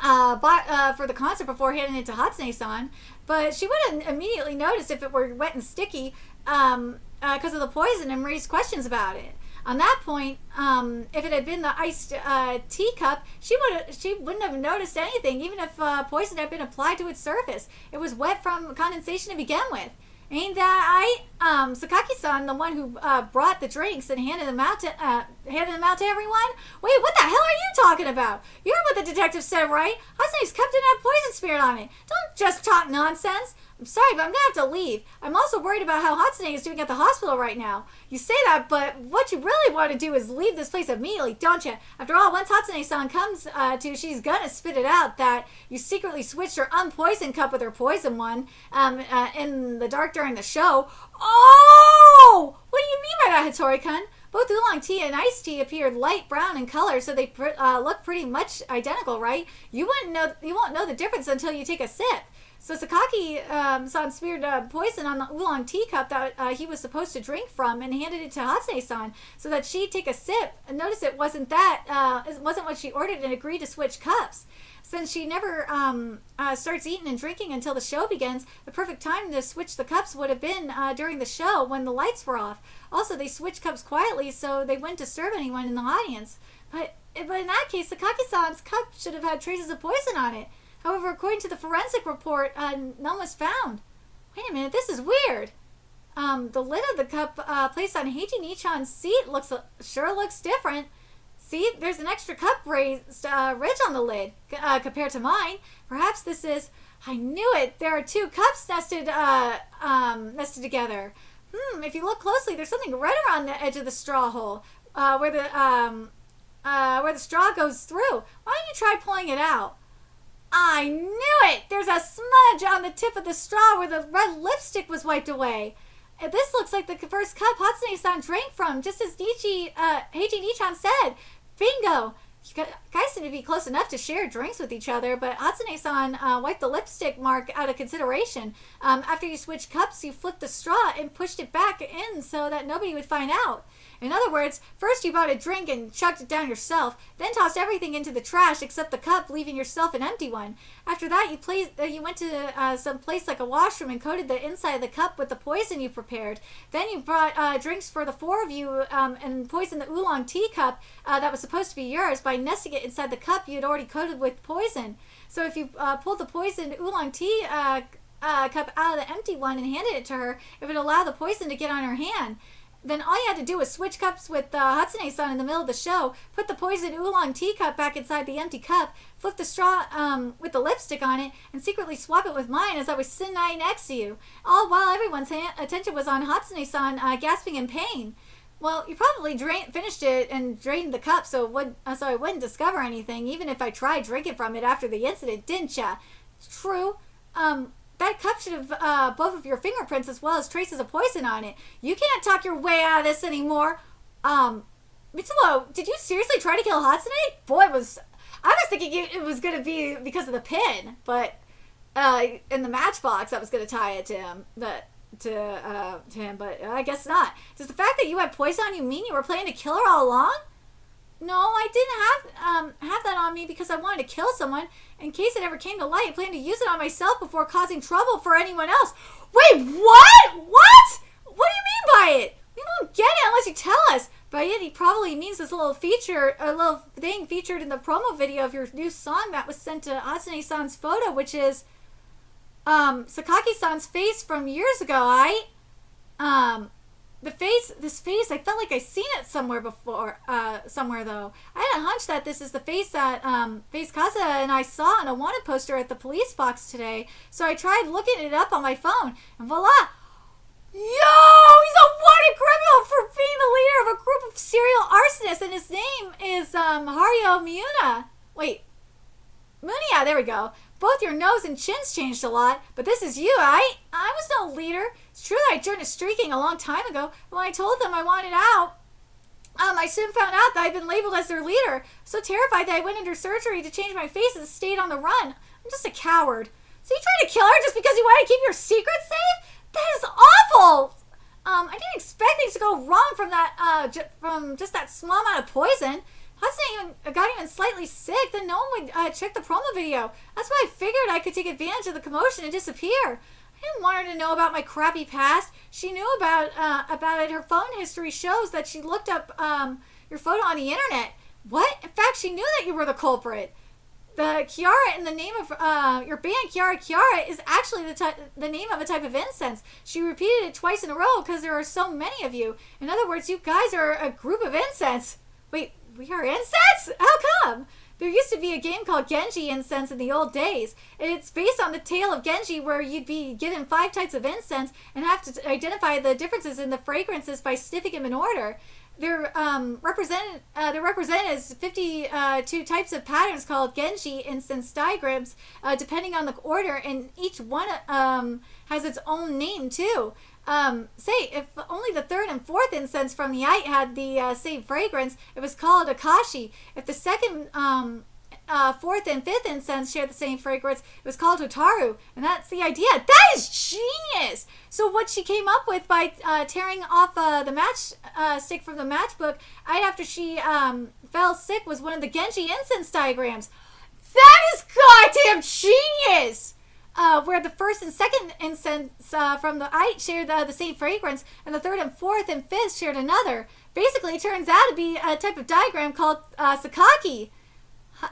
bought for the concert before handing it to Hatsune-san, but she would have immediately noticed if it were wet and sticky because of the poison and raised questions about it. On that point, if it had been the iced teacup, she wouldn't have noticed anything, even if poison had been applied to its surface. It was wet from condensation to begin with. Ain't that Sakaki-san, the one who brought the drinks and handed them out to everyone? Wait, what the hell are you talking about? You heard what the detective said, right? Hatsune's cup didn't have poison smeared on it. Don't just talk nonsense. I'm sorry, but I'm going to have to leave. I'm also worried about how Hatsune is doing at the hospital right now. You say that, but what you really want to do is leave this place immediately, don't you? After all, once Hatsune-san comes to, she's going to spit it out that you secretly switched her unpoisoned cup with her poisoned one in the dark during the show. Oh! What do you mean by that, Hattori-kun? Both oolong tea and iced tea appeared light brown in color, so they look pretty much identical, right? You won't know the difference until you take a sip. So Sakaki-san smeared poison on the oolong tea cup that he was supposed to drink from and handed it to Hatsune-san so that she'd take a sip. And notice it wasn't what she ordered and agreed to switch cups. Since she never starts eating and drinking until the show begins, the perfect time to switch the cups would have been during the show when the lights were off. Also, they switched cups quietly so they wouldn't disturb anyone in the audience. But in that case, Sakaki-san's cup should have had traces of poison on it. However, according to the forensic report, none was found. Wait a minute, this is weird. The lid of the cup placed on Heiji Nichan's seat sure looks different. See, there's an extra cup raised ridge on the lid compared to mine. Perhaps this is... I knew it! There are two cups nested together. If you look closely, there's something red around the edge of the straw hole where the straw goes through. Why don't you try pulling it out? I knew it! There's a smudge on the tip of the straw where the red lipstick was wiped away. This looks like the first cup Hatsune-san drank from, just as Heiji Nichan said. Bingo! guys seem to be close enough to share drinks with each other, but Hatsune-san wiped the lipstick mark out of consideration. After you switched cups, you flipped the straw and pushed it back in so that nobody would find out. In other words, first you bought a drink and chucked it down yourself, then tossed everything into the trash except the cup, leaving yourself an empty one. After that, you went to some place like a washroom and coated the inside of the cup with the poison you prepared. Then you brought drinks for the four of you and poisoned the oolong tea cup that was supposed to be yours by nesting it inside the cup you had already coated with poison. So if you pulled the poisoned oolong tea cup out of the empty one and handed it to her, it would allow the poison to get on her hand. Then all you had to do was switch cups with Hatsune-san in the middle of the show, put the poisoned oolong tea cup back inside the empty cup, flip the straw with the lipstick on it, and secretly swap it with mine as I was sitting right next to you, all while everyone's attention was on Hatsune-san gasping in pain. Well, you probably finished it and drained the cup so I wouldn't discover anything, even if I tried drinking from it after the incident, didn't ya? True. That cup should have both of your fingerprints as well as traces of poison on it. You can't talk your way out of this anymore. Mitsuo, did you seriously try to kill Hatsune? Boy, I was thinking it was going to be because of the pin, but in the matchbox that was going to tie it to him. To him, but I guess not. Does the fact that you had poison on you mean you were planning to kill her all along? No, I didn't have that on me because I wanted to kill someone. In case it ever came to light, I planned to use it on myself before causing trouble for anyone else. Wait, what? What? What do you mean by it? We won't get it unless you tell us. By it, he probably means this little thing featured in the promo video of your new song that was sent to Hatsune-san's photo, which is Sakaki-san's face from years ago, this face, I felt like I'd seen it somewhere before, somewhere though. I had a hunch that this is the face that, Face Kaza and I saw on a wanted poster at the police box today, so I tried looking it up on my phone, and voila! Yo! He's a wanted criminal for being the leader of a group of serial arsonists, and his name is, Haruo Miuna. Wait. Munia, there we go. Both your nose and chins changed a lot, but this is you, I was no leader. It's true that I joined a streaking a long time ago, but when I told them I wanted out, I soon found out that I'd been labeled as their leader. So terrified that I went under surgery to change my face and stayed on the run. I'm just a coward. So you tried to kill her just because you wanted to keep your secret safe? That is awful! I didn't expect things to go wrong from that, from just that small amount of poison. Hatsune got even slightly sick, then no one would check the promo video. That's why I figured I could take advantage of the commotion and disappear. I didn't want her to know about my crappy past. She knew about it. Her phone history shows that she looked up your photo on the internet. What? In fact, she knew that you were the culprit. The Kiara in the name of your band, Kiara, is actually the name of a type of incense. She repeated it twice in a row because there are so many of you. In other words, you guys are a group of incense. Wait. We are incense? How come? There used to be a game called Genji Incense in the old days. It's based on the tale of Genji, where you'd be given 5 types of incense and have to identify the differences in the fragrances by sniffing them in order. They're represented as 52 types of patterns called Genji incense diagrams, depending on the order, and each one has its own name too. Say, if only the 3rd and 4th incense from the eye had the same fragrance, it was called Akashi. If the 2nd, 4th, and 5th incense shared the same fragrance, it was called Hotaru. And that's the idea. That is genius! So what she came up with by tearing off the match stick from the matchbook right after she fell sick was one of the Genji incense diagrams. That is goddamn genius! Where the 1st and 2nd incense from the eye shared the same fragrance, and the 3rd and 4th and 5th shared another. Basically, it turns out to be a type of diagram called Sakaki.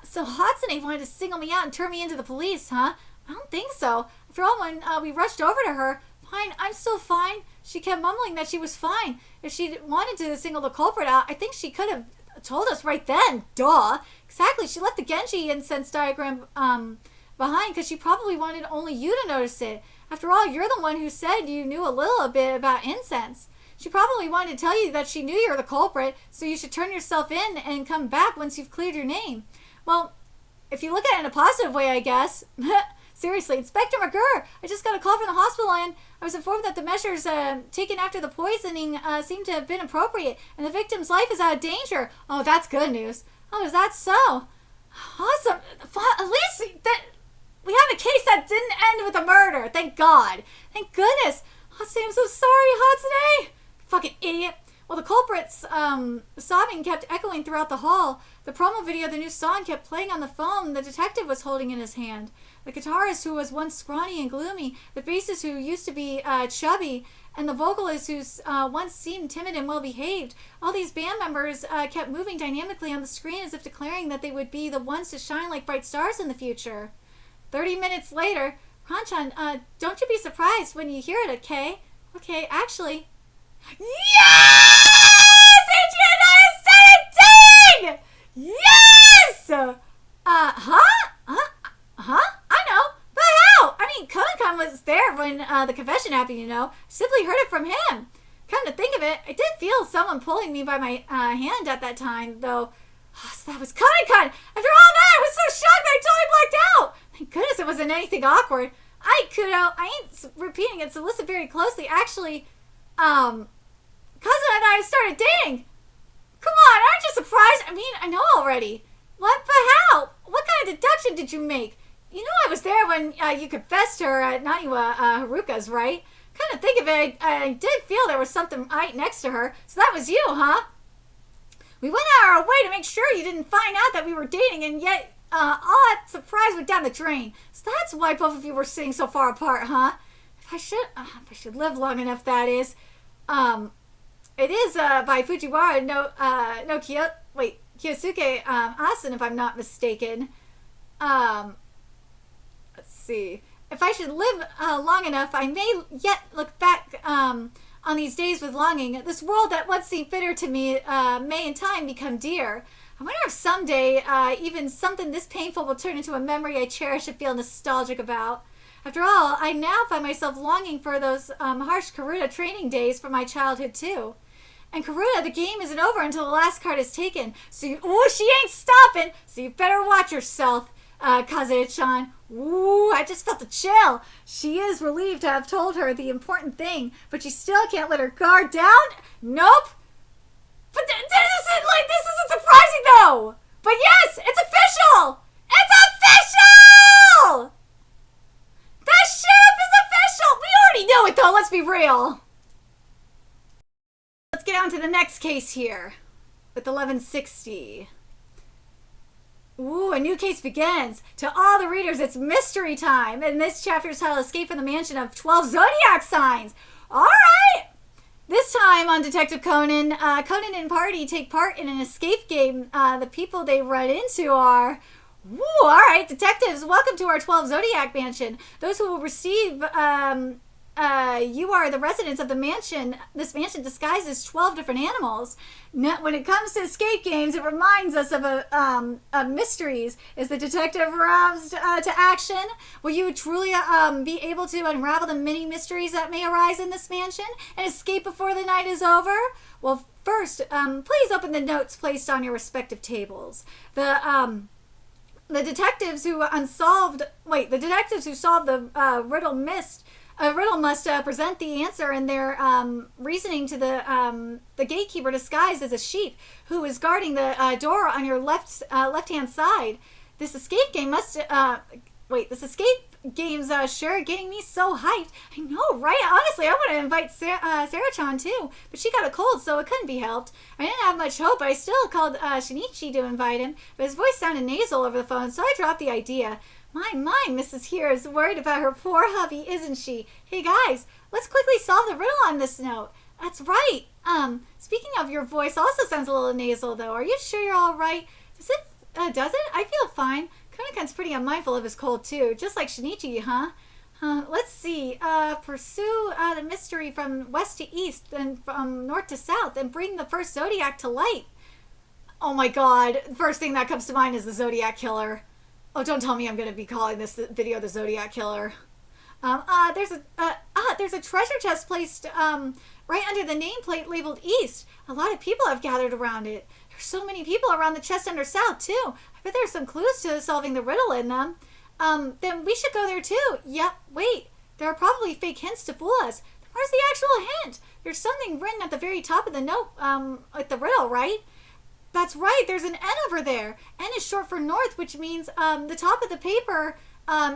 So Hatsune wanted to single me out and turn me into the police, huh? I don't think so. After all, when we rushed over to her, fine, I'm still fine. She kept mumbling that she was fine. If she wanted to single the culprit out, I think she could have told us right then. Duh. Exactly, she left the Genji incense diagram behind because she probably wanted only you to notice it. After all, you're the one who said you knew a little bit about incense. She probably wanted to tell you that she knew you were the culprit, so you should turn yourself in and come back once you've cleared your name. Well, if you look at it in a positive way, I guess. Seriously, Inspector McGurr, I just got a call from the hospital and I was informed that the measures taken after the poisoning seem to have been appropriate and the victim's life is out of danger. Oh, that's good news. Oh, is that so? Awesome. At least that we have a case that didn't end with a murder. Thank God. Thank goodness. Hatsune, I'm so sorry, Hatsune. Fucking idiot. Well, the culprit's sobbing kept echoing throughout the hall. The promo video of the new song kept playing on the phone the detective was holding in his hand. The guitarist, who was once scrawny and gloomy, the bassist, who used to be chubby, and the vocalist, who once seemed timid and well-behaved. All these band members kept moving dynamically on the screen as if declaring that they would be the ones to shine like bright stars in the future. 30 minutes later, Hanchan, don't you be surprised when you hear it, okay? Okay, actually... Yes! Adrian, I started dating! Yes! I know. But how? I mean, Conan was there when the confession happened, you know. Simply heard it from him. Come to think of it, I did feel someone pulling me by my hand at that time, though. Oh, so that was Conan. After all that, I was so shocked that I totally blacked out. Thank goodness it wasn't anything awkward. I ain't repeating it, so listen very closely. Actually, cousin and I started dating. Come on, aren't you surprised? I mean, I know already. What? But how? What kind of deduction did you make? You know I was there when you confessed her at Naniwa Haruka's, right? Kind of think of it, I did feel there was something right next to her. So that was you, huh? We went out our way to make sure you didn't find out that we were dating, and yet all that surprise went down the drain. So that's why both of you were sitting so far apart, huh? If I should live long enough, that is. It is by Fujiwara no Kiyosuke Asen, if I'm not mistaken. Let's see. If I should live long enough, I may yet look back on these days with longing. This world that once seemed bitter to me may in time become dear. I wonder if someday even something this painful will turn into a memory I cherish and feel nostalgic about. After all, I now find myself longing for those harsh Karuta training days from my childhood too. And Karuta, the game isn't over until the last card is taken. So she ain't stopping. So you better watch yourself, Kazuya-chan. Ooh, I just felt a chill. She is relieved to have told her the important thing, but she still can't let her guard down. Nope. But this isn't surprising though. But yes, it's official. It's official. The ship is official. We already know it though. Let's be real. Let's get on to the next case here with 1160. Ooh, a new case begins. To all the readers, it's mystery time. And this chapter is titled Escape from the Mansion of 12 Zodiac Signs. All right. This time on Detective Conan, Conan and party take part in an escape game. The people they run into are... Ooh, all right, detectives, welcome to our 12 Zodiac Mansion. Those who will receive... you are the residents of the mansion. This mansion disguises 12 different animals. Now, when it comes to escape games, it reminds us of mysteries. Is the detective roused to action? Will you truly be able to unravel the many mysteries that may arise in this mansion and escape before the night is over? Well, first, please open the notes placed on your respective tables. The detectives who solved the riddle must present the answer in their reasoning to the gatekeeper disguised as a sheep who is guarding the door on your left-hand side. This escape game game's sure getting me so hyped. I know, right? Honestly, I want to invite Sarah-chan too, but she got a cold, so it couldn't be helped. I didn't have much hope, but I still called Shinichi to invite him, but his voice sounded nasal over the phone, so I dropped the idea. My, Mrs. Here is worried about her poor hubby, isn't she? Hey guys, let's quickly solve the riddle on this note. That's right. Speaking of, your voice also sounds a little nasal though. Are you sure you're all right? Does it? I feel fine. Konakan's pretty unmindful of his cold too, just like Shinichi, huh? Let's see. Pursue the mystery from west to east, then from north to south, and bring the first Zodiac to light. Oh my god, the first thing that comes to mind is the Zodiac Killer. Oh, don't tell me I'm going to be calling this video the Zodiac Killer. There's a treasure chest placed right under the nameplate labeled East. A lot of people have gathered around it. There's so many people around the chest under South too. I bet there's some clues to solving the riddle in them. Then we should go there too. Yep, wait. There are probably fake hints to fool us. Where's the actual hint? There's something written at the very top of the note with the riddle, right? that's right. There's an N over there. N is short for north, which means the top of the paper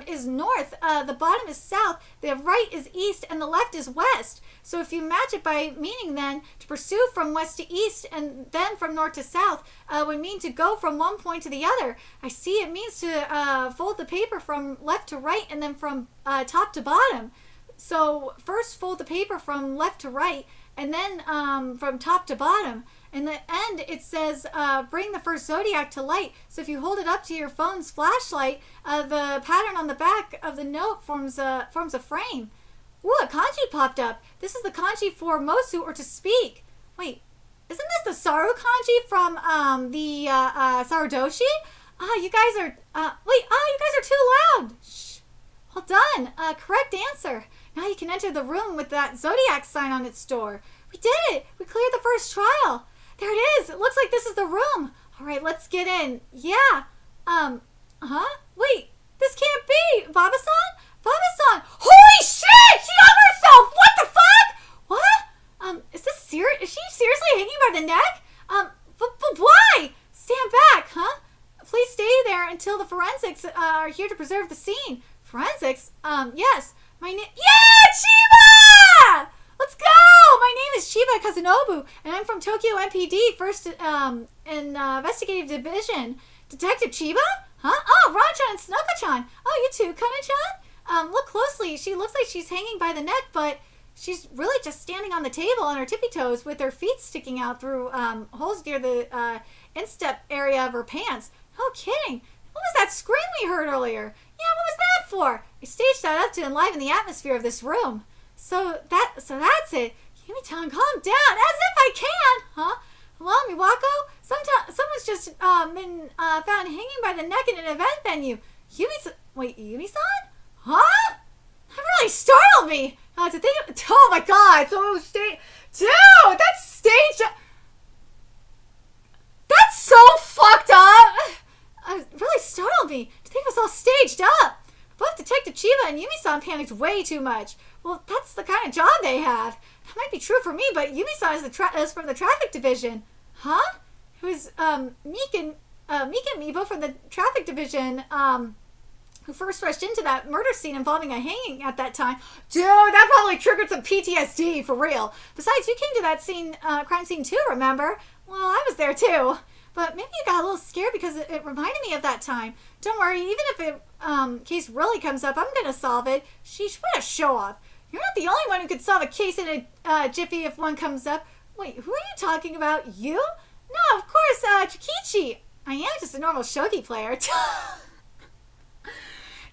is north, the bottom is south, the right is east, and the left is west. So if you match it by meaning then to pursue from west to east and then from north to south would mean to go from one point to the other. I see it means to fold the paper from left to right and then from top to bottom. So first fold the paper from left to right and then from top to bottom. In the end, it says, bring the first zodiac to light. So if you hold it up to your phone's flashlight, the pattern on the back of the note forms a frame. Ooh, a kanji popped up. This is the kanji for mosu, or to speak. Wait, isn't this the saru kanji from the sarudoshi? You guys are, you guys are too loud. Shh. Well done. Correct answer. Now you can enter the room with that zodiac sign on its door. We did it. We cleared the first trial. There it is. It looks like this is the room. All right, let's get in. Yeah. Wait, this can't be. Baba-san? Baba-san. Holy shit! She hung herself! What the fuck? What? Is this serious? Is she seriously hanging by the neck? But why? Stand back, huh? Please stay there until the forensics are here to preserve the scene. Forensics? Yes. My name. Yeah, Chiba! Let's go! My name is Chiba Kazunobu, and I'm from Tokyo MPD, first investigative division. Detective Chiba? Huh? Oh, Ron-chan and Snuka-chan. Oh, you too, Conan-chan? Look closely. She looks like she's hanging by the neck, but she's really just standing on the table on her tippy toes with her feet sticking out through holes near the instep area of her pants. No kidding. What was that scream we heard earlier? Yeah, what was that for? I staged that up to enliven the atmosphere of this room. So that's it. Yumi-chan, calm down, as if I can. Huh? Hello, Miwako? Someone's just been found hanging by the neck in an event venue. Yumi-san? Huh? That really startled me. To think of, oh my god, someone was staged. Dude, that's staged. That's so fucked up. It really startled me to think it was all staged up. Both Detective Chiba and Yumi-san panicked way too much. Well, that's the kind of job they have. That might be true for me, but Yumi-san is from the traffic division. Huh? It was Meek and Mibo from the traffic division who first rushed into that murder scene involving a hanging at that time. Dude, that probably triggered some PTSD, for real. Besides, you came to that scene, crime scene too, remember? Well, I was there too. But maybe you got a little scared because it reminded me of that time. Don't worry, even if it case really comes up, I'm going to solve it. Sheesh, what a show-off. You're not the only one who could solve a case in a jiffy if one comes up. Wait, who are you talking about? You? No, of course, Chikichi. I am just a normal shogi player.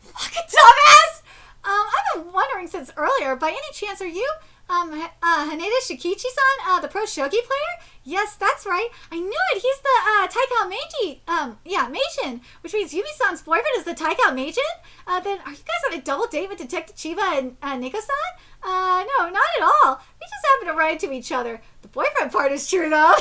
Fucking dumbass! I've been wondering since earlier, by any chance are you, Haneda Shikichi-san, the pro shogi player? Yes, that's right. I knew it. He's the Taikao Meiji, Meijin, which means Yumi-san's boyfriend is the Taikao Meijin? Then are you guys on a double date with Detective Chiba and Neko-san? No, not at all. We just happen to run into each other. The boyfriend part is true, though.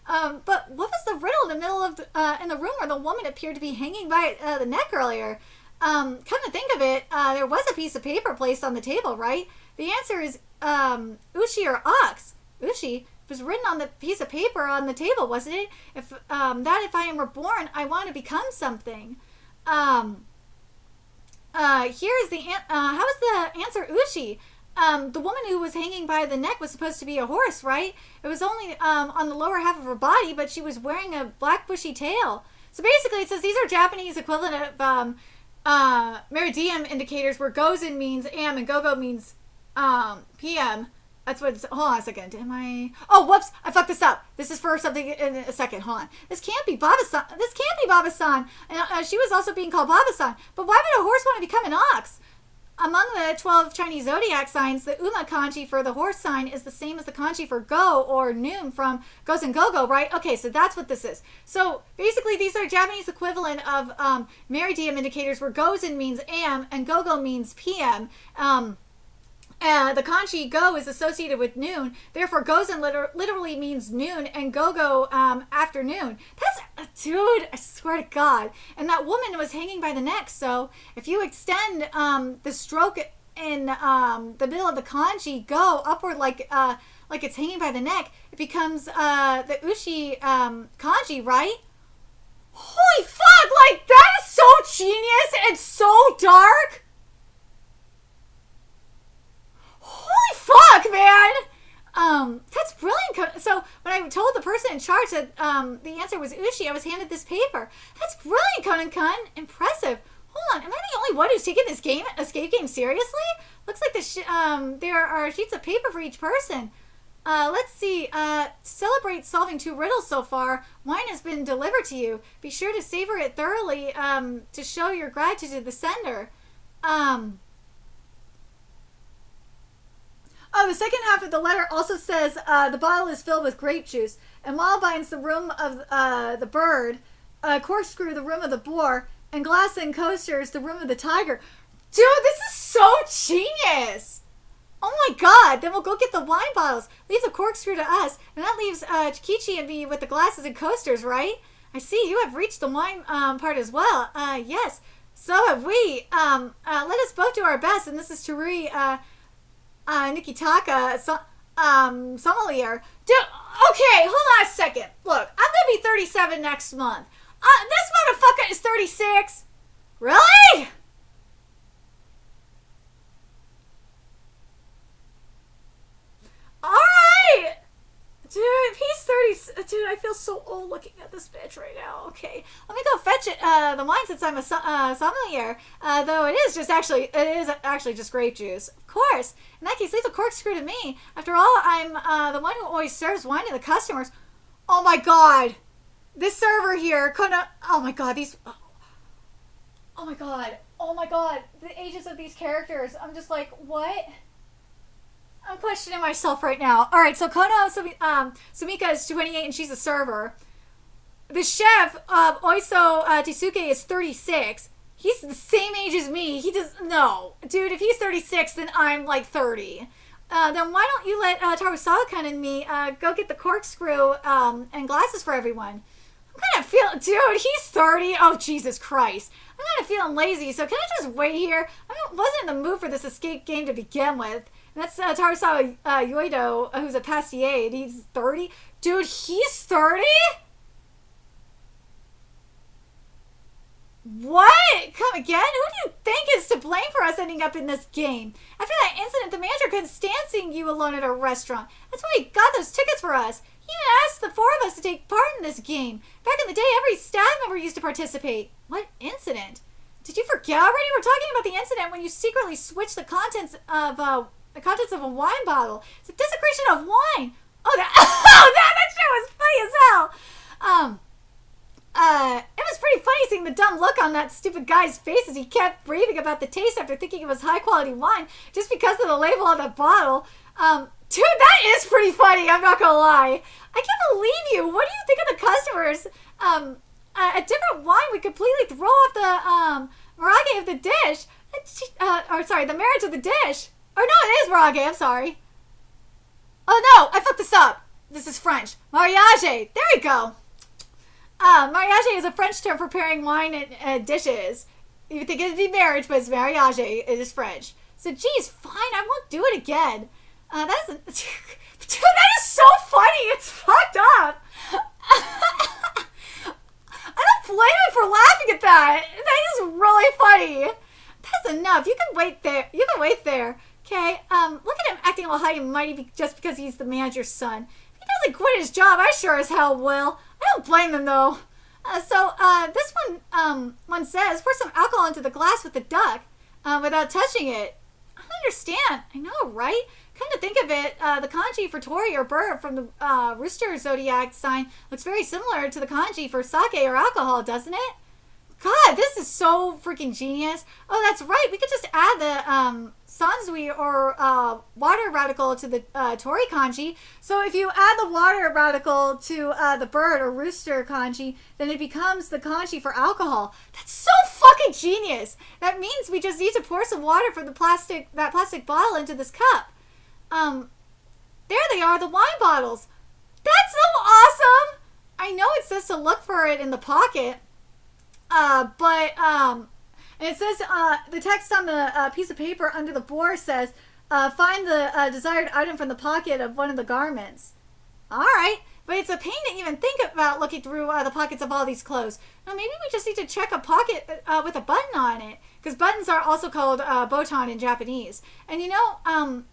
But what was the riddle in the middle of in the room where the woman appeared to be hanging by the neck earlier? Come to think of it, there was a piece of paper placed on the table, right? The answer is ushi or ox. Ushi was written on the piece of paper on the table, wasn't it? If if I am reborn, I want to become something. Here is the how is the answer ushi? The woman who was hanging by the neck was supposed to be a horse, right? It was only on the lower half of her body, but she was wearing a black bushy tail. So basically, it says these are Japanese equivalent of meridian indicators where gozen means am and go-go means PM. That's what it's, hold on a second. Oh, whoops, I fucked this up. This is for something in a second. Hold on. This can't be Baba-san. And, she was also being called Baba-san. But why would a horse want to become an ox? Among the 12 Chinese zodiac signs, the Uma kanji for the horse sign is the same as the kanji for go or noon from gozen go-go, right? Okay, so that's what this is. So basically, these are Japanese equivalent of meridian indicators where gozen means am and go-go means PM. The kanji go is associated with noon, therefore gozen literally means noon and go-go afternoon. That's, dude, I swear to God. And that woman was hanging by the neck, so if you extend the stroke in the middle of the kanji go upward like it's hanging by the neck, it becomes the ushi kanji, right? Holy fuck! Like, that is so genius and so dark. Holy fuck, man! That's brilliant. So when I told the person in charge that the answer was ushi, I was handed this paper. That's brilliant, Conan-kun. Impressive. Hold on, am I the only one who's taking this escape game seriously? Looks like there are sheets of paper for each person. Let's see. Celebrate solving 2 riddles so far. Wine has been delivered to you. Be sure to savor it thoroughly to show your gratitude to the sender. Oh, the second half of the letter also says the bottle is filled with grape juice, and while binds the room of the bird, corkscrew the room of the boar, and glass and coasters the room of the tiger. Dude, this is so genius! Oh my god, then we'll go get the wine bottles. Leave the corkscrew to us, and that leaves Chikichi and me with the glasses and coasters, right? I see you have reached the wine part as well. Yes, so have we. Let us both do our best, and this is Terui Nikitaka, sommelier. Dude, okay, hold on a second. Look, I'm gonna be 37 next month. This motherfucker is 36. Really? Alright! Dude, if he's 30... Dude, I feel so old looking at this bitch right now. Okay, let me go fetch it, the wine since I'm a sommelier. Though it is actually just grape juice. Of course. In that case, leave the corkscrew to me. After all, I'm the one who always serves wine to the customers. Oh my god! This server here couldn't... Oh my god, these... Oh my god. Oh my god. The ages of these characters. I'm just like, what? I'm questioning myself right now. Alright, so Kono Sumika is 28 and she's a server. The chef, Oiso Tisuke, is 36. He's the same age as me. He does... No. Dude, if he's 36, then I'm like 30. Then why don't you let Tarusawa-kun and me go get the corkscrew and glasses for everyone? I'm kind of feeling... Dude, he's 30. Oh, Jesus Christ. I'm kind of feeling lazy, so can I just wait here? I wasn't in the mood for this escape game to begin with. And that's Tarusawa Yoido, who's a pastier, and he's 30. Dude, he's 30? What? Come again? Who do you think is to blame for us ending up in this game? After that incident, the manager couldn't stand seeing you alone at a restaurant. That's why he got those tickets for us. He even asked the 4 of us to take part in this game. Back in the day, every staff member used to participate. What incident? Did you forget already? We're talking about the incident when you secretly switched the contents of a wine bottle. It's a desecration of wine. Oh, that shit was funny as hell. It was pretty funny seeing the dumb look on that stupid guy's face as he kept raving about the taste after thinking it was high quality wine just because of the label on the bottle. Dude, that is pretty funny, I'm not gonna lie. I can't believe you. What do you think of the customers? A different wine would completely throw off the, marage of the dish. The marriage of the dish. Oh, no, it is marage, I'm sorry. Oh, no, I fucked this up. This is French. Mariage. There we go. Mariage is a French term for pairing wine and dishes. You would think it would be marriage, but it's mariage. It is French. So, geez, fine, I won't do it again. Dude, that is so funny. It's fucked up. I don't blame him for laughing at that. That is really funny. That's enough. You can wait there. Okay, look at him acting all high and mighty just because he's the manager's son. If he doesn't quit his job, I sure as hell will. I don't blame him, though. This one says, pour some alcohol into the glass with the duck without touching it. I don't understand. I know, right? Come to think of it, the kanji for tori or bird from the rooster zodiac sign looks very similar to the kanji for sake or alcohol, doesn't it? God, this is so freaking genius. Oh, that's right. We could just add the sansui or water radical to the tori kanji. So if you add the water radical to the bird or rooster kanji, then it becomes the kanji for alcohol. That's so fucking genius. That means we just need to pour some water from that plastic bottle into this cup. There they are, the wine bottles. That's so awesome. I know it says to look for it in the pocket. But And it says, the text on the piece of paper under the board says, find the desired item from the pocket of one of the garments. Alright, but it's a pain to even think about looking through the pockets of all these clothes. Now maybe we just need to check a pocket with a button on it, because buttons are also called botan in Japanese. And you know how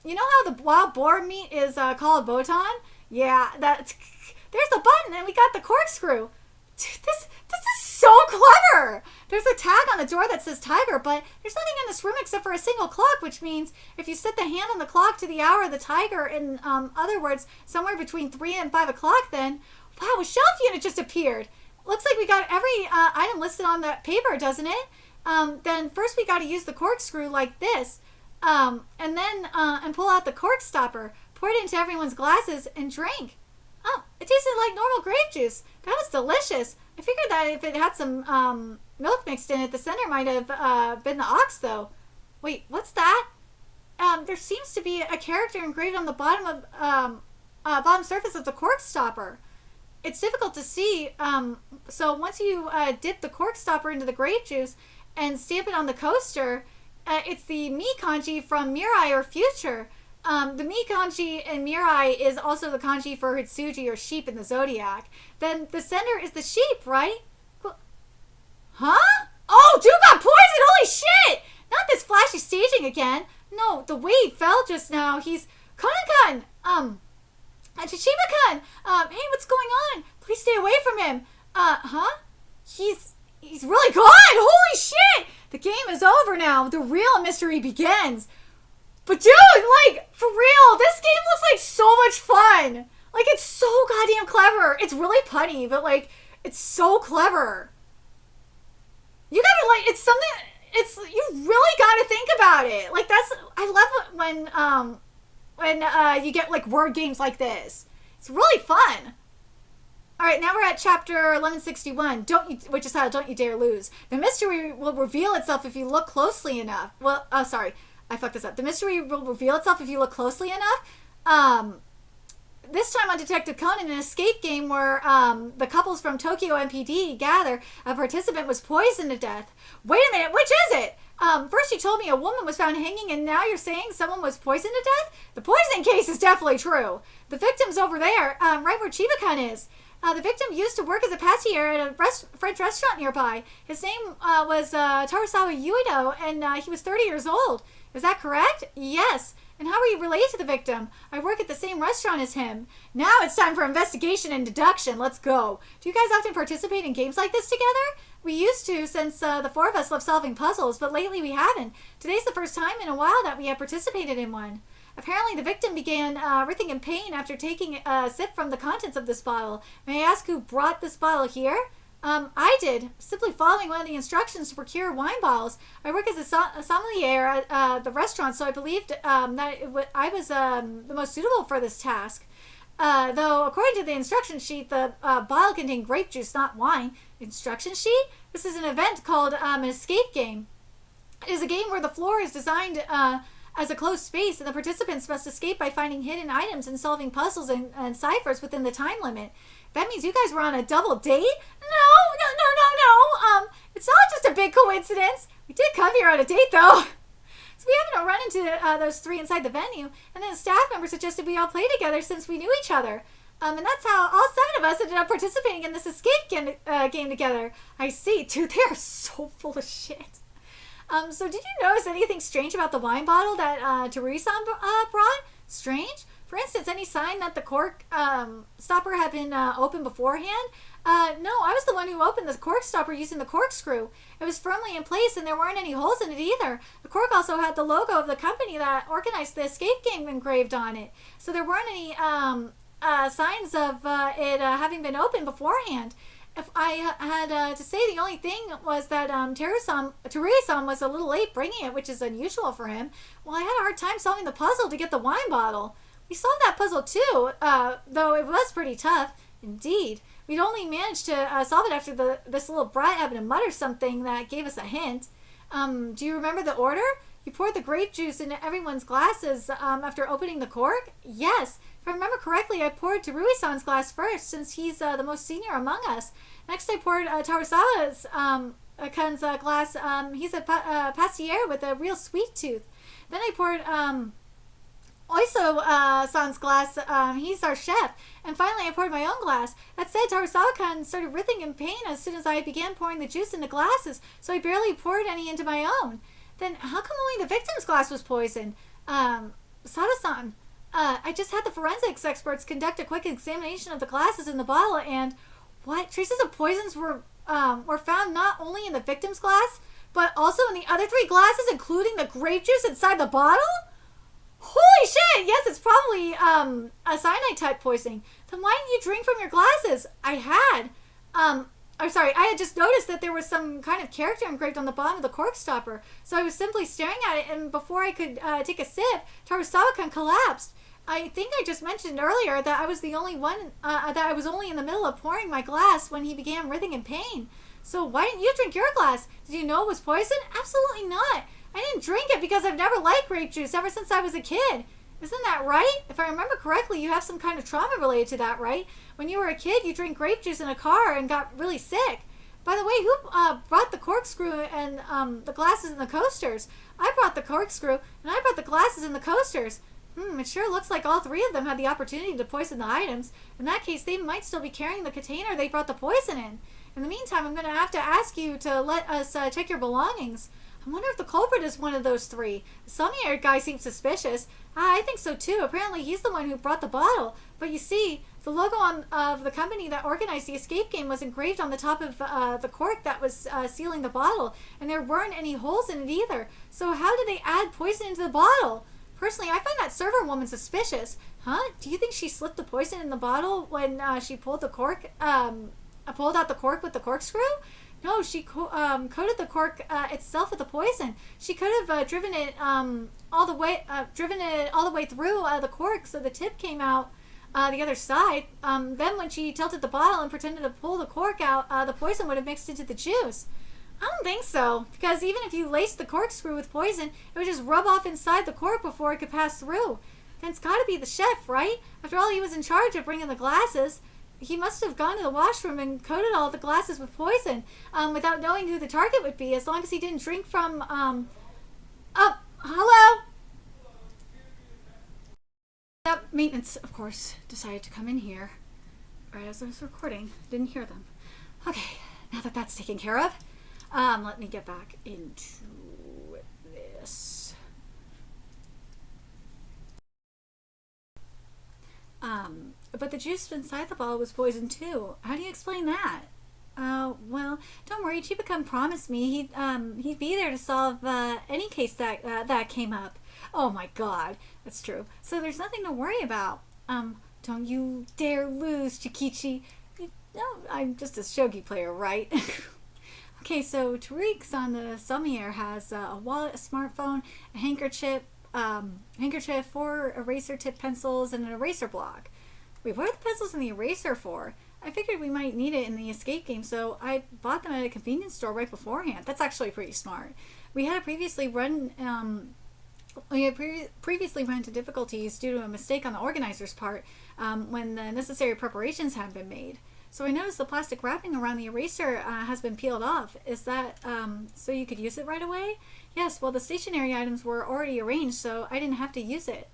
the wild boar meat is called botan? Yeah, there's the button, and we got the corkscrew. Dude, this is so clever. There's a tag on the door that says tiger, but there's nothing in this room except for a single clock, which means if you set the hand on the clock to the hour of the tiger, in other words, somewhere between 3 and 5 o'clock, then, wow, a shelf unit just appeared. Looks like we got every item listed on that paper, doesn't it? Then first we got to use the corkscrew like this, and then and pull out the cork stopper, pour it into everyone's glasses, and drink. Oh, it tasted like normal grape juice. That was delicious. I figured that if it had some milk mixed in it, the center might have been the ox, though. Wait, what's that? There seems to be a character engraved on the bottom surface of the cork stopper. It's difficult to see, so once you dip the cork stopper into the grape juice and stamp it on the coaster, it's the Mi kanji from Mirai or Future. The Mi kanji in Mirai is also the kanji for Hitsuji or sheep in the Zodiac. Then the center is the sheep, right? Huh? Oh, dude got poisoned! Holy shit! Not this flashy staging again. No, the way he fell just now. He's Conan-kun! Chichiba-kun! Hey, what's going on? Please stay away from him. Huh? He's really gone! Holy shit! The game is over now. The real mystery begins. But dude, like, for real, this game looks like so much fun. Like, it's so goddamn clever. It's really punny, but like, it's so clever. You gotta, like, it's something, you really gotta think about it. Like, I love when you get, like, word games like this. It's really fun. Alright, now we're at chapter 1161, which is titled, Don't You Dare Lose. The mystery will reveal itself if you look closely enough. Well, sorry. I fucked this up. The mystery will reveal itself if you look closely enough. This time on Detective Conan, an escape game where the couples from Tokyo MPD gather, a participant was poisoned to death. Wait a minute, which is it? First you told me a woman was found hanging, and now you're saying someone was poisoned to death? The poisoning case is definitely true. The victim's over there, right where Chiba-kun is. The victim used to work as a passier at a French restaurant nearby. His name was Tarasawa Uedo, and he was 30 years old. Is that correct? Yes. And how are you related to the victim? I work at the same restaurant as him. Now it's time for investigation and deduction. Let's go. Do you guys often participate in games like this together? We used to since the four of us love solving puzzles, but lately we haven't. Today's the first time in a while that we have participated in one. Apparently the victim began writhing in pain after taking a sip from the contents of this bottle. May I ask who brought this bottle here? I did, simply following one of the instructions to procure wine bottles. I work as a sommelier at the restaurant, so I believed that I was the most suitable for this task. Though, according to the instruction sheet, the bottle contained grape juice, not wine. Instruction sheet? This is an event called an escape game. It is a game where the floor is designed as a closed space, and the participants must escape by finding hidden items and solving puzzles and ciphers within the time limit. That means you guys were on a double date? No. It's not just a big coincidence. We did come here on a date, though. So we happened to run into those three inside the venue, and then a staff member suggested we all play together since we knew each other. And that's how all 7 of us ended up participating in this escape game together. I see. Dude, they are so full of shit. So did you notice anything strange about the wine bottle that Teresa brought? Strange? For instance, any sign that the cork stopper had been opened beforehand? No, I was the one who opened the cork stopper using the corkscrew. It was firmly in place and there weren't any holes in it either. The cork also had the logo of the company that organized the escape game engraved on it. So there weren't any signs of it having been opened beforehand. If I had to say, the only thing was that Teresa was a little late bringing it, which is unusual for him. Well, I had a hard time solving the puzzle to get the wine bottle. We solved that puzzle too, though it was pretty tough. Indeed. We'd only managed to solve it after this little brat happened to mutter something that gave us a hint. Do you remember the order? You poured the grape juice into everyone's glasses after opening the cork? Yes. If I remember correctly, I poured Terui-san's glass first, since he's the most senior among us. Next, I poured Tarasawa's glass. He's a pastier with a real sweet tooth. Then I poured Oiso-san's glass. He's our chef. And finally, I poured my own glass. That said, Tarasawa-kun started writhing in pain as soon as I began pouring the juice into glasses, so I barely poured any into my own. Then how come only the victim's glass was poisoned? Sada-san, I just had the forensics experts conduct a quick examination of the glasses in the bottle, and what? Traces of poisons were found not only in the victim's glass, but also in the other 3 glasses, including the grape juice inside the bottle? Holy shit! Yes, it's probably a cyanide type poisoning. Then why didn't you drink from your glasses? I had. I'm sorry, I had just noticed that there was some kind of character engraved on the bottom of the cork stopper. So I was simply staring at it, and before I could take a sip, Tarasawa-kun collapsed. I think I just mentioned earlier that I was the only one, that I was only in the middle of pouring my glass when he began writhing in pain. So why didn't you drink your glass? Did you know it was poison? Absolutely not. I didn't drink it because I've never liked grape juice ever since I was a kid. Isn't that right? If I remember correctly, you have some kind of trauma related to that, right? When you were a kid, you drank grape juice in a car and got really sick. By the way, who brought the corkscrew and the glasses and the coasters? I brought the corkscrew, and I brought the glasses and the coasters. It sure looks like all 3 of them had the opportunity to poison the items. In that case, they might still be carrying the container they brought the poison in. In the meantime, I'm going to have to ask you to let us check your belongings. I wonder if the culprit is one of those 3. The Sommelier guy seems suspicious. I think so too. Apparently he's the one who brought the bottle. But you see, the logo of the company that organized the escape game was engraved on the top of the cork that was sealing the bottle. And there weren't any holes in it either. So how did they add poison into the bottle? Personally, I find that server woman suspicious. Huh? Do you think she slipped the poison in the bottle when she pulled the cork, pulled out the cork with the corkscrew? No, she coated the cork itself with the poison. She could have driven it all the way through the cork, so the tip came out the other side. Then, when she tilted the bottle and pretended to pull the cork out, the poison would have mixed into the juice. I don't think so, because even if you laced the corkscrew with poison, it would just rub off inside the cork before it could pass through. Then it's got to be the chef, right? After all, he was in charge of bringing the glasses. He must have gone to the washroom and coated all the glasses with poison without knowing who the target would be, as long as he didn't drink from, Oh, hello? Maintenance, of course, decided to come in here right as I was recording. Didn't hear them. Okay, now that that's taken care of, let me get back into this. But the juice inside the bottle was poisoned too. How do you explain that? Well, don't worry. Chiba-kun promised me he'd be there to solve any case that came up. Oh my God, that's true. So there's nothing to worry about. Don't you dare lose, Chikichi. No, I'm just a shogi player, right? Okay, so Tariq-san, the sommelier, has a wallet, a smartphone, a handkerchief, 4 eraser tip pencils, and an eraser block. Wait, what are the pencils and the eraser for? I figured we might need it in the escape game, so I bought them at a convenience store right beforehand. That's actually pretty smart. We had previously run into difficulties due to a mistake on the organizer's part when the necessary preparations had been made. So I noticed the plastic wrapping around the eraser has been peeled off. Is that so you could use it right away? Yes, well, the stationery items were already arranged, so I didn't have to use it.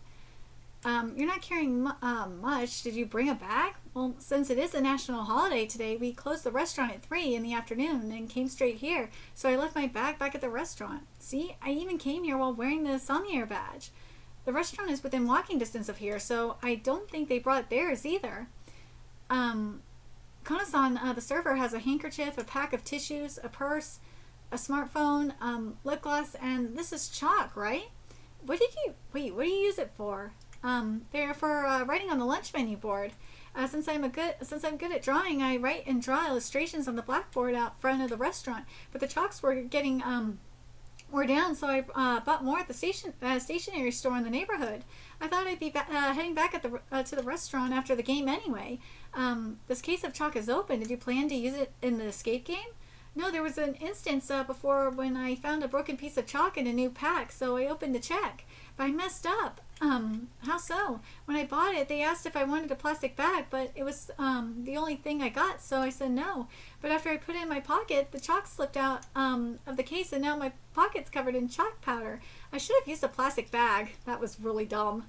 You're not carrying much. Did you bring a bag? Well, since it is a national holiday today, we closed the restaurant at 3 in the afternoon and came straight here. So I left my bag back at the restaurant. See, I even came here while wearing the sommelier badge. The restaurant is within walking distance of here, so I don't think they brought theirs either. Conan-san, the server, has a handkerchief, a pack of tissues, a purse, a smartphone, lip gloss, and this is chalk, right? What do you use it for? They're for writing on the lunch menu board. Since I'm good at drawing, I write and draw illustrations on the blackboard out front of the restaurant. But the chalks were getting wore down, so I bought more at the stationery store in the neighborhood. I thought I'd be heading back at to the restaurant after the game anyway. This case of chalk is open. Did you plan to use it in the escape game? No, there was an instance before when I found a broken piece of chalk in a new pack, so I opened to check. But I messed up. How so? When I bought it, they asked if I wanted a plastic bag, but it was the only thing I got, so I said no. But after I put it in my pocket, the chalk slipped out of the case, and now my pocket's covered in chalk powder. I should have used a plastic bag. That was really dumb.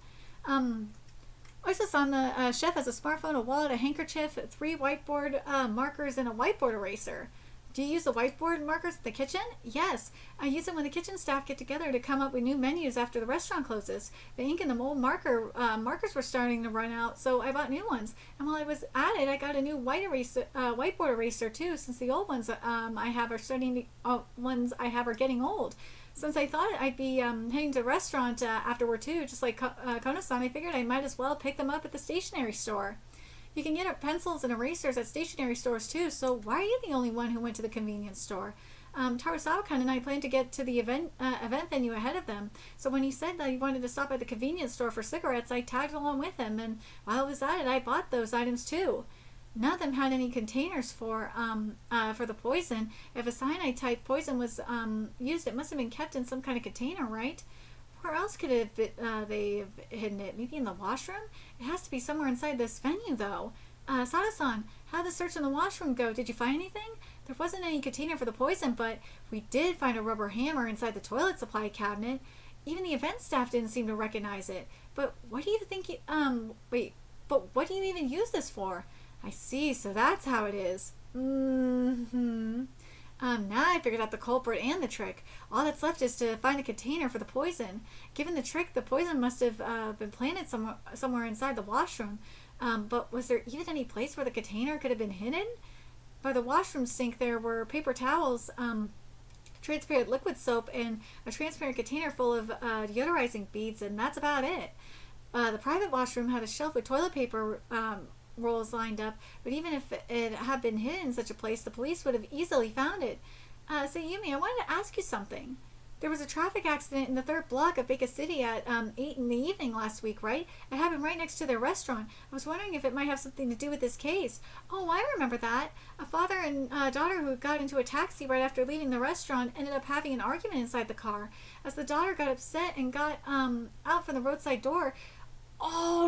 Oysa-san, the chef, has a smartphone, a wallet, a handkerchief, 3 whiteboard markers, and a whiteboard eraser. Do you use the whiteboard markers at the kitchen? Yes. I use them when the kitchen staff get together to come up with new menus after the restaurant closes. The ink in the old markers were starting to run out, so I bought new ones. And while I was at it, I got a new whiteboard eraser too, since the old ones I have are getting old. Since I thought I'd be heading to the restaurant afterward too, just like Konan-san, I figured I might as well pick them up at the stationery store. You can get pencils and erasers at stationery stores too, so why are you the only one who went to the convenience store? Tarasawa-kun and I planned to get to the event venue ahead of them, so when he said that he wanted to stop at the convenience store for cigarettes, I tagged along with him, and while I was at it, I bought those items too. None of them had any containers for the poison. If a cyanide-type poison was used, it must have been kept in some kind of container, right? Where else could they have hidden it? Maybe in the washroom? It has to be somewhere inside this venue, though. Sada-san, how did the search in the washroom go? Did you find anything? There wasn't any container for the poison, but we did find a rubber hammer inside the toilet supply cabinet. Even the event staff didn't seem to recognize it. But what do you think? But what do you even use this for? I see. So that's how it is. Now I figured out the culprit and the trick. All that's left is to find the container for the poison. Given the trick, the poison must have been planted somewhere inside the washroom. But was there even any place where the container could have been hidden? By the washroom sink, there were paper towels, transparent liquid soap, and a transparent container full of deodorizing beads, and that's about it. The private washroom had a shelf with toilet paper rolls lined up, but even if it had been hidden in such a place, the police would have easily found it. So Yumi, I wanted to ask you something. There was a traffic accident in the 3rd block of Baker City at 8 in the evening last week, right? It happened right next to their restaurant. I was wondering if it might have something to do with this case. Oh, I remember that. A father and daughter who got into a taxi right after leaving the restaurant ended up having an argument inside the car. As the daughter got upset and got out from the roadside door,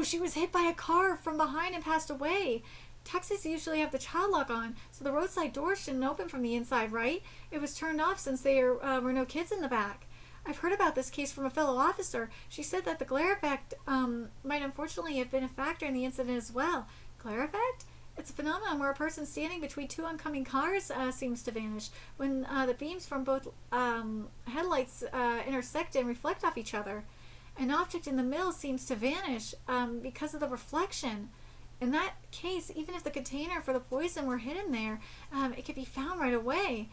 she was hit by a car from behind and passed away. Taxis usually have the child lock on, so the roadside door shouldn't open from the inside, right? It was turned off since there were no kids in the back. I've heard about this case from a fellow officer. She said that the glare effect might unfortunately have been a factor in the incident as well. Glare effect? It's a phenomenon where a person standing between 2 oncoming cars seems to vanish when the beams from both headlights intersect and reflect off each other. An object in the middle seems to vanish because of the reflection. In that case, even if the container for the poison were hidden there, it could be found right away.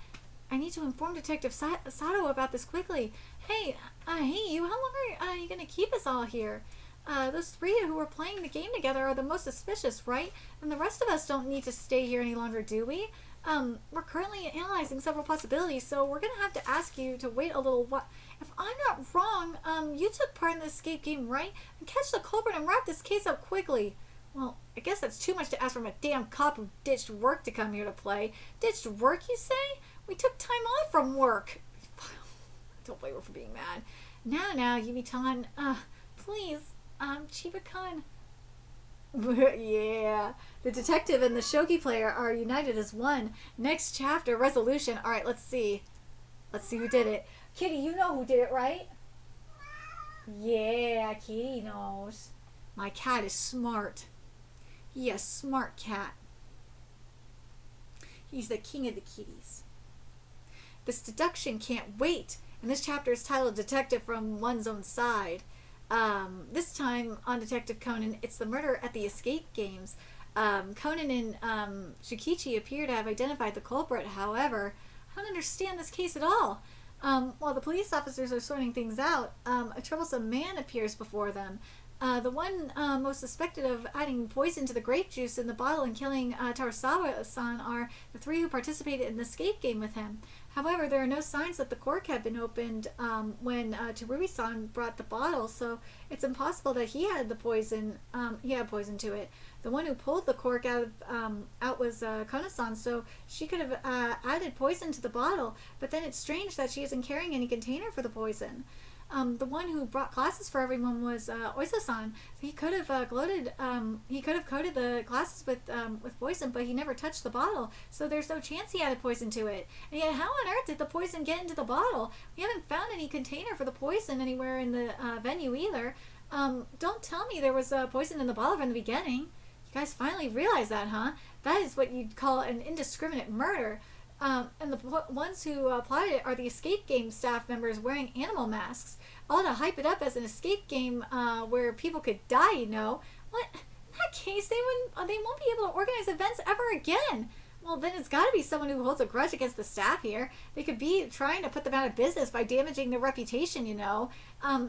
I need to inform Detective Sato about this quickly. Hey, you, how long are you going to keep us all here? Those 3 who were playing the game together are the most suspicious, right? And the rest of us don't need to stay here any longer, do we? We're currently analyzing several possibilities, so we're going to have to ask you to wait a little while. If I'm not wrong, you took part in the escape game, right? And catch the culprit and wrap this case up quickly. Well, I guess that's too much to ask from a damn cop who ditched work to come here to play. Ditched work, you say? We took time off from work. Don't blame her for being mad. Now, Yumi-tan, please, Chiba-kun. Yeah. The detective and the shogi player are united as one. Next chapter, resolution. Alright, let's see. Let's see who did it. Kitty, you know who did it, right? Yeah, Kitty knows. My cat is smart. He a smart cat. He's the king of the kitties. This deduction can't wait. And this chapter is titled Detective from One's Own Side. This time on Detective Conan, it's the murder at the escape games. Conan and Shukichi appear to have identified the culprit. However, I don't understand this case at all. While the police officers are sorting things out, a troublesome man appears before them. The one most suspected of adding poison to the grape juice in the bottle and killing Tarasawa-san are the 3 who participated in the escape game with him. However, there are no signs that the cork had been opened when Terubi-san brought the bottle, so it's impossible that he had the poison. He had poison to it. The one who pulled the cork out was Konan-san, so she could have added poison to the bottle. But then it's strange that she isn't carrying any container for the poison. The one who brought glasses for everyone was Oiso-san. So he could have he could have coated the glasses with poison, but he never touched the bottle. So there's no chance he added poison to it. And yet, how on earth did the poison get into the bottle? We haven't found any container for the poison anywhere in the venue either. Don't tell me there was poison in the bottle from the beginning. You guys finally realize that, huh? That is what you'd call an indiscriminate murder. And the ones who plotted it are the escape game staff members wearing animal masks, all to hype it up as an escape game where people could die, you know. What? In that case, they won't be able to organize events ever again. Well, then it's got to be someone who holds a grudge against the staff here. They could be trying to put them out of business by damaging their reputation, you know. Now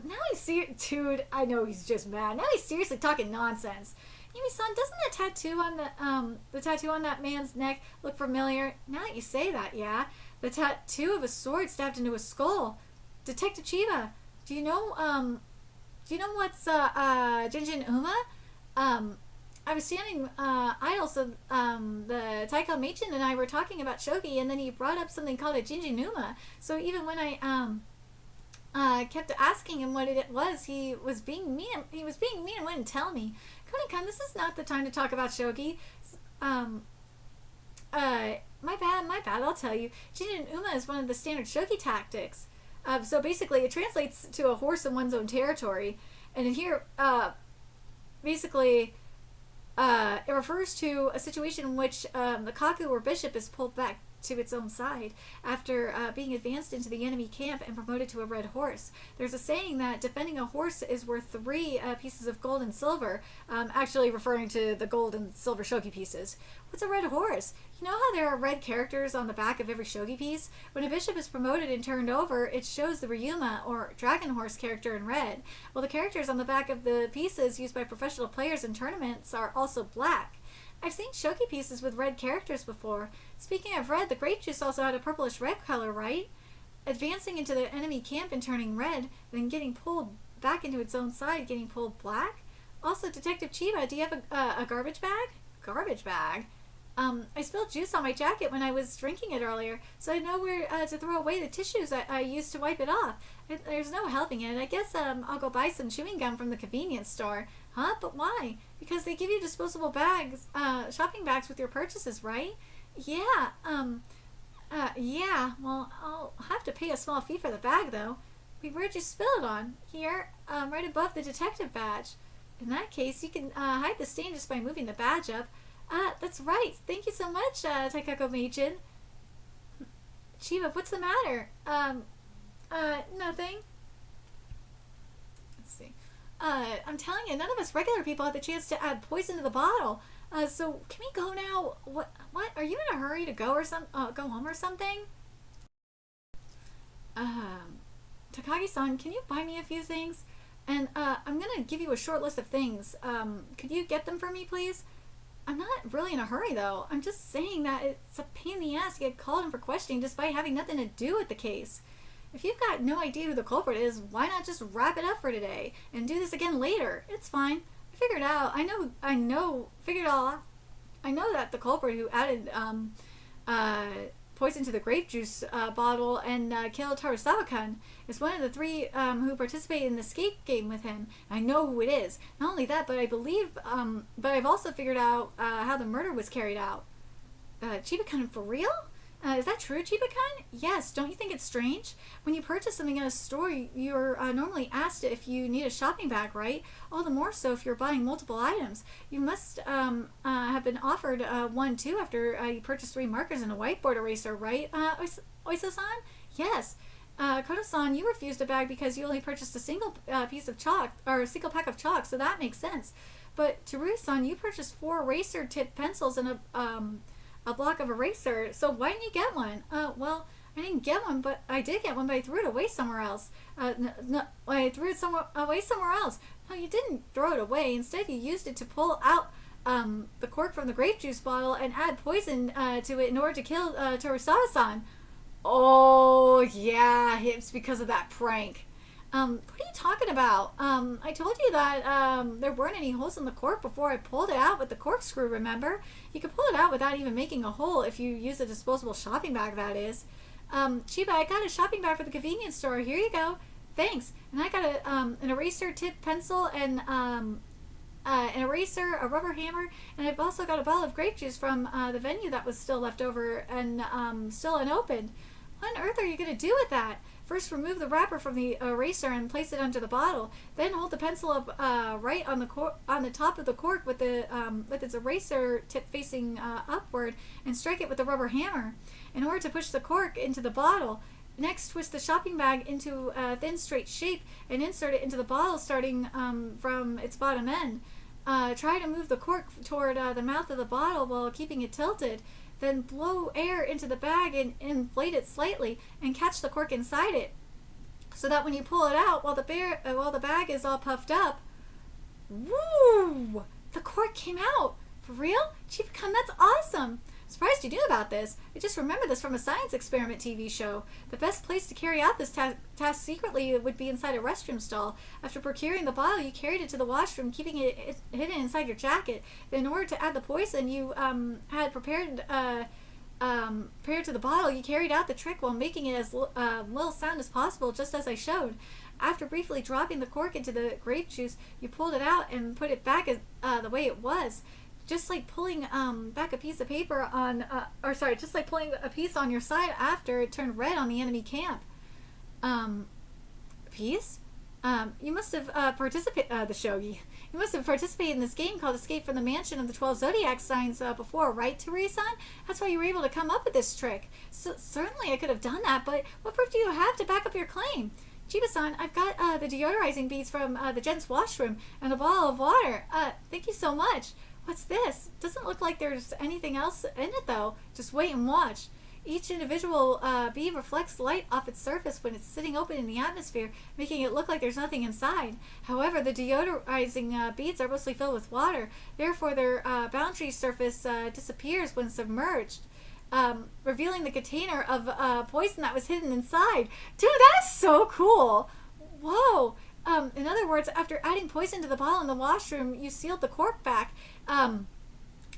dude, I know he's just mad. Now he's seriously talking nonsense. Yumi-san, doesn't the tattoo on the tattoo on that man's neck look familiar? Now that you say that, yeah. The tattoo of a sword stabbed into his skull. Detective Chiba, do you know what's Jinjin Uma? I was standing idle, so the Taiko Meichin and I were talking about shogi, and then he brought up something called a Jinjin Uma. So even when I kept asking him what it was, he was being mean. He was being mean and wouldn't tell me. Conan-kun, this is not the time to talk about shogi. My bad, I'll tell you. Jinjin Uma is one of the standard shogi tactics. So basically, it translates to a horse in one's own territory. And in here, basically, it refers to a situation in which the kaku or bishop is pulled back to its own side after being advanced into the enemy camp and promoted to a red horse. There's a saying that defending a horse is worth 3 pieces of gold and silver, actually referring to the gold and silver shogi pieces. What's a red horse? You know how there are red characters on the back of every shogi piece? When a bishop is promoted and turned over, it shows the Ryuma, or dragon horse character, in red. Well, the characters on the back of the pieces used by professional players in tournaments are also black. I've seen shogi pieces with red characters before. Speaking of red, the grape juice also had a purplish red color, right? Advancing into the enemy camp and turning red, then getting pulled back into its own side, getting pulled black? Also, Detective Chiba, do you have a garbage bag? Garbage bag? I spilled juice on my jacket when I was drinking it earlier, so I know where to throw away the tissues I used to wipe it off. There's no helping it. I guess I'll go buy some chewing gum from the convenience store. Huh? But why? Because they give you disposable bags, shopping bags with your purchases, right? Yeah, yeah. Well, I'll have to pay a small fee for the bag, though. Where'd you spill it on? Here, right above the detective badge. In that case, you can hide the stain just by moving the badge up. That's right. Thank you so much, Taiko Meichin. Chiba, what's the matter? Nothing. Let's see. I'm telling you, none of us regular people had the chance to add poison to the bottle. So can we go now? What? Are you in a hurry to go or go home or something? Takagi-san, can you buy me a few things? And I'm gonna give you a short list of things. Could you get them for me, please? I'm not really in a hurry, though. I'm just saying that it's a pain in the ass to get called in for questioning despite having nothing to do with the case. If you've got no idea who the culprit is, why not just wrap it up for today and do this again later? It's fine. I figured out. Figured it all out. I know that the culprit who added poison to the grape juice bottle and killed Tarasawa-kun is one of the 3 who participated in the escape game with him. I know who it is. Not only that, but I believe, but I've also figured out how the murder was carried out. Chiba-kun, for real? Is that true, Chiba-kun? Yes, don't you think it's strange? When you purchase something at a store, you're normally asked if you need a shopping bag, right? All the more so if you're buying multiple items. You must have been offered one too after you purchased 3 markers and a whiteboard eraser, right, Oiso-san? Yes. Koto-san, you refused a bag because you only purchased a single piece of chalk, or a single pack of chalk, so that makes sense. But Teru-san, you purchased 4 eraser-tipped pencils and a block of eraser, so why didn't you get one? Well, I didn't get one, but I did get one, but I threw it away somewhere else. No, I threw it away somewhere else. No, you didn't throw it away. Instead, you used it to pull out the cork from the grape juice bottle and add poison to it in order to kill Terasawa-san. Oh, yeah, it's because of that prank. What are you talking about? I told you that there weren't any holes in the cork before I pulled it out with the corkscrew, remember? You could pull it out without even making a hole if you use a disposable shopping bag, that is. Chiba, I got a shopping bag for the convenience store. Here you go. Thanks. And I got an eraser tip pencil and an eraser, a rubber hammer, and I've also got a bottle of grape juice from the venue that was still left over and still unopened. What on earth are you going to do with that? First, remove the wrapper from the eraser and place it under the bottle. Then hold the pencil up right on the top of the cork with its eraser tip facing upward, and strike it with the rubber hammer in order to push the cork into the bottle. Next, twist the shopping bag into a thin, straight shape and insert it into the bottle, starting from its bottom end. Try to move the cork toward the mouth of the bottle while keeping it tilted. Then blow air into the bag and inflate it slightly, and catch the cork inside it, so that when you pull it out, while the bag is all puffed up, woo! The cork came out. For real? Chief-kun, that's awesome. Surprised you knew about this. I just remembered this from a science experiment TV show. The best place to carry out this task secretly would be inside a restroom stall. After procuring the bottle, you carried it to the washroom, keeping it hidden inside your jacket. Then in order to add the poison you had prepared to the bottle, you carried out the trick while making it as little sound as possible, just as I showed. After briefly dropping the cork into the grape juice, you pulled it out and put it back the way it was. Just like pulling back a piece of paper just like pulling a piece on your side after it turned red on the enemy camp. Piece? You must have You must have participated in this game called Escape from the Mansion of the 12 Zodiac Signs before, right, Teresa? That's why you were able to come up with this trick. Certainly I could have done that, but what proof do you have to back up your claim? Chiba-san, I've got the deodorizing beads from the gents' washroom and a bottle of water. Thank you so much. What's this? Doesn't look like there's anything else in it, though. Just wait and watch. Each individual bead reflects light off its surface when it's sitting open in the atmosphere, making it look like there's nothing inside. However, the deodorizing beads are mostly filled with water. Therefore, their boundary surface disappears when submerged, revealing the container of poison that was hidden inside. Dude, that's so cool! Whoa! In other words, after adding poison to the bottle in the washroom, you sealed the cork back,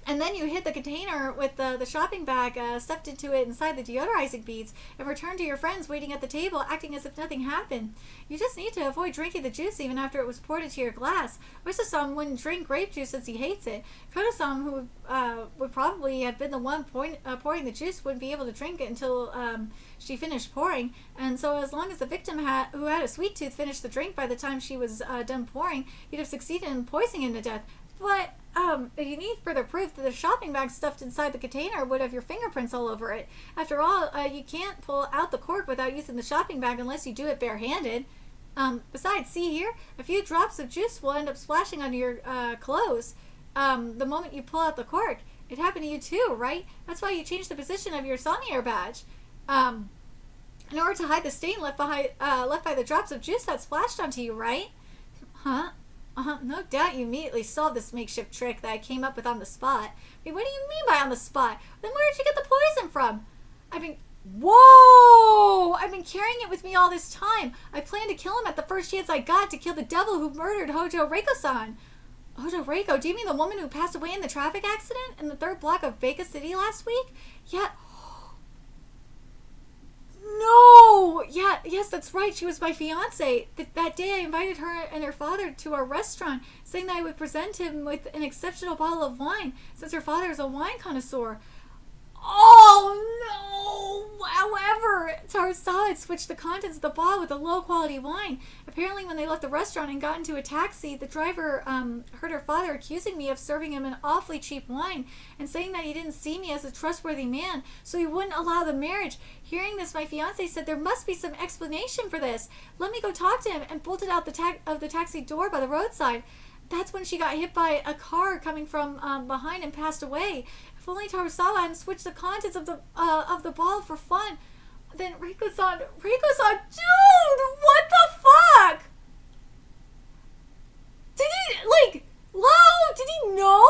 and then you hid the container with the shopping bag stuffed into it inside the deodorizing beads, and returned to your friends waiting at the table, acting as if nothing happened. You just need to avoid drinking the juice even after it was poured into your glass. Oysa-san wouldn't drink grape juice since he hates it. Kono-san, who would probably have been the one pouring the juice, wouldn't be able to drink it until she finished pouring, and so as long as the victim who had a sweet tooth finished the drink by the time she was done pouring, you'd have succeeded in poisoning him to death. But if you need further proof that the shopping bag stuffed inside the container would have your fingerprints all over it. After all, you can't pull out the cork without using the shopping bag unless you do it barehanded. Besides, see here, a few drops of juice will end up splashing on your clothes the moment you pull out the cork. It happened to you too, right? That's why you changed the position of your Sonier badge. In order to hide the stain left by the drops of juice that splashed onto you, right? Huh? No doubt you immediately solved this makeshift trick that I came up with on the spot. Wait, what do you mean by on the spot? Then where did you get the poison from? Whoa! I've been carrying it with me all this time. I planned to kill him at the first chance I got to kill the devil who murdered Hojo Reiko-san. Hojo Reiko? Do you mean the woman who passed away in the traffic accident in the 3rd block of Baker City last week? Yeah. No! Yeah, yes, that's right. She was my fiance. That day I invited her and her father to our restaurant, saying that I would present him with an exceptional bottle of wine, since her father is a wine connoisseur. Oh, no! However, Tarasawa had switched the contents of the bottle with a low-quality wine. Apparently, when they left the restaurant and got into a taxi, the driver heard her father accusing me of serving him an awfully cheap wine and saying that he didn't see me as a trustworthy man, so he wouldn't allow the marriage. Hearing this, my fiancé said there must be some explanation for this. Let me go talk to him, and bolted out the taxi door by the roadside. That's when she got hit by a car coming from behind and passed away. If only Tarasawa hadn't switched the contents of the bottle for fun. Then Reiko-san, dude, what the fuck? Did he know?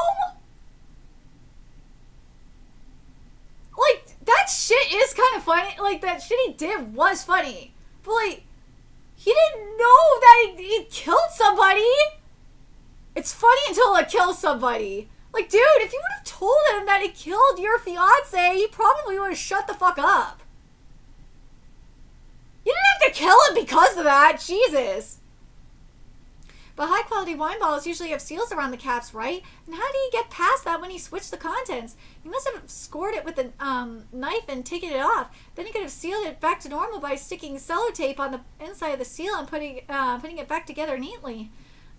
Like, that shit is kind of funny. Like, that shit he did was funny. But, like, he didn't know that he killed somebody. It's funny until it kills somebody. Like, dude, if you would have told him that he killed your fiance, he probably would have shut the fuck up. You didn't have to kill him because of that. Jesus. But high quality wine bottles usually have seals around the caps, right? And how did he get past that when he switched the contents? He must have scored it with a knife and taken it off. Then he could have sealed it back to normal by sticking sellotape on the inside of the seal and putting it back together neatly.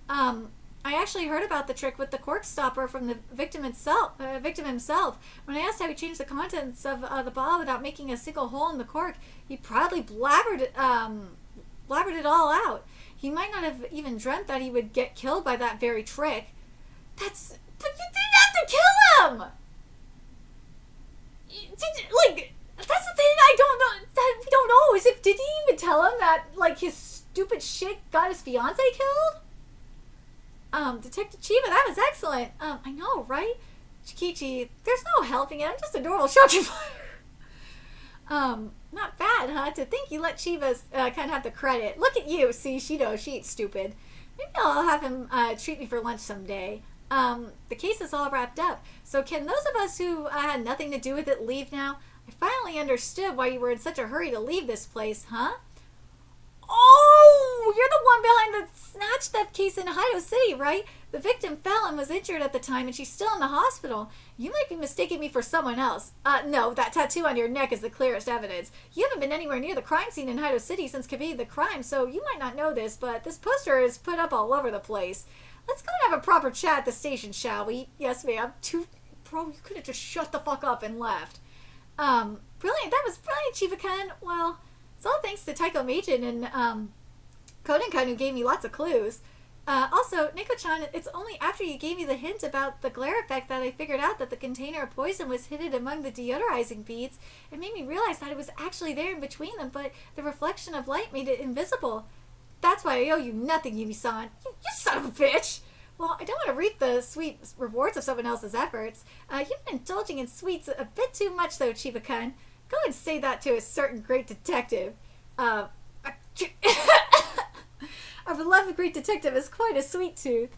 I actually heard about the trick with the cork stopper from the victim himself. When I asked how he changed the contents of the bottle without making a single hole in the cork, he proudly blabbered it all out. He might not have even dreamt that he would get killed by that very trick. But you didn't have to kill him! That's the thing I don't know, that we don't know, is did he even tell him that, his stupid shit got his fiancé killed? Detective Chiba, that was excellent. I know, right? Chikichi, there's no helping it, I'm just a normal shopkeeper. Not bad, huh? To think you let Chiba kind of have the credit. Look at you. See, she knows. She ain't stupid. Maybe I'll have him treat me for lunch someday. The case is all wrapped up. So can those of us who had nothing to do with it leave now? I finally understood why you were in such a hurry to leave this place, huh? Oh, you're the one behind the snatch theft case in Haido City, right? The victim fell and was injured at the time, and she's still in the hospital. You might be mistaking me for someone else. No, that tattoo on your neck is the clearest evidence. You haven't been anywhere near the crime scene in Haido City since committing the crime, so you might not know this, but this poster is put up all over the place. Let's go and have a proper chat at the station, shall we? Yes, ma'am. Bro, you could have just shut the fuck up and left. Brilliant. That was brilliant, Chiba-kun. Well, it's all thanks to Taiko Meijin and Conan-kun who gave me lots of clues. Also, Neko-chan, it's only after you gave me the hint about the glare effect that I figured out that the container of poison was hidden among the deodorizing beads. It made me realize that it was actually there in between them, but the reflection of light made it invisible. That's why I owe you nothing, Yumi-san. You son of a bitch! Well, I don't want to reap the sweet rewards of someone else's efforts. You've been indulging in sweets a bit too much, though, Chiba-kun. Go and say that to a certain great detective. Our beloved great detective is quite a sweet tooth.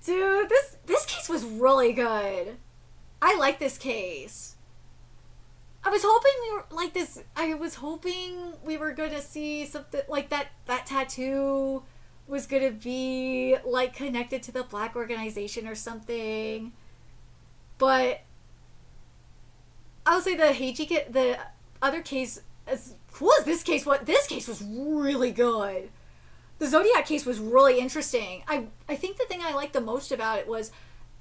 Dude, this case was really good. I like this case. I was hoping we were going to see something like that tattoo was going to be connected to the black organization or something. But I'll say the other case, as cool as this case was really good. The ZODIAC case was really interesting. I think the thing I liked the most about it was,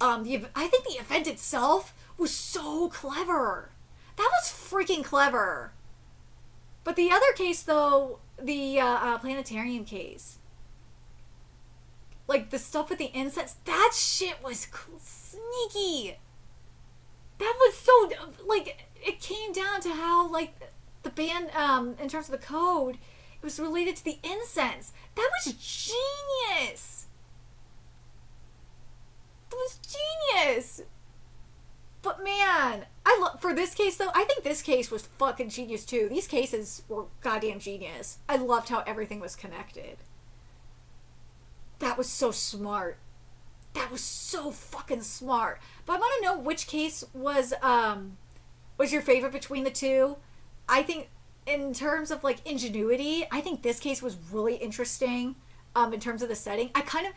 I think the event itself was so clever. That was freaking clever. But the other case, though, the planetarium case, the stuff with the insects, that shit was sneaky. That was so, it came down to how, the band, in terms of the code, it was related to the incense. That was genius. That was genius. But man, for this case though, I think this case was fucking genius too. These cases were goddamn genius. I loved how everything was connected. That was so smart. That was so fucking smart. But I want to know which case was your favorite between the two. I think in terms of ingenuity, I think this case was really interesting. In terms of the setting, I kind of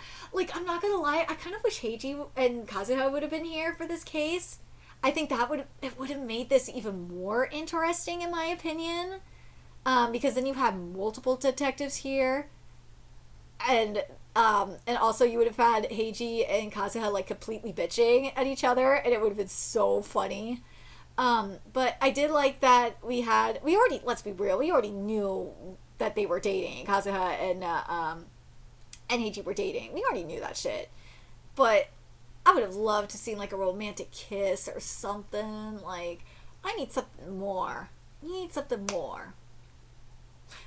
I'm not gonna lie, I kind of wish Heiji and Kazuha would have been here for this case. I think it would have made this even more interesting in my opinion, because then you have multiple detectives here, and also you would have had Heiji and Kazuha completely bitching at each other, and it would have been so funny. But I did like that let's be real, we already knew that they were dating. Kazuha and Heiji were dating. We already knew that shit. But I would have loved to see a romantic kiss or something. I need something more.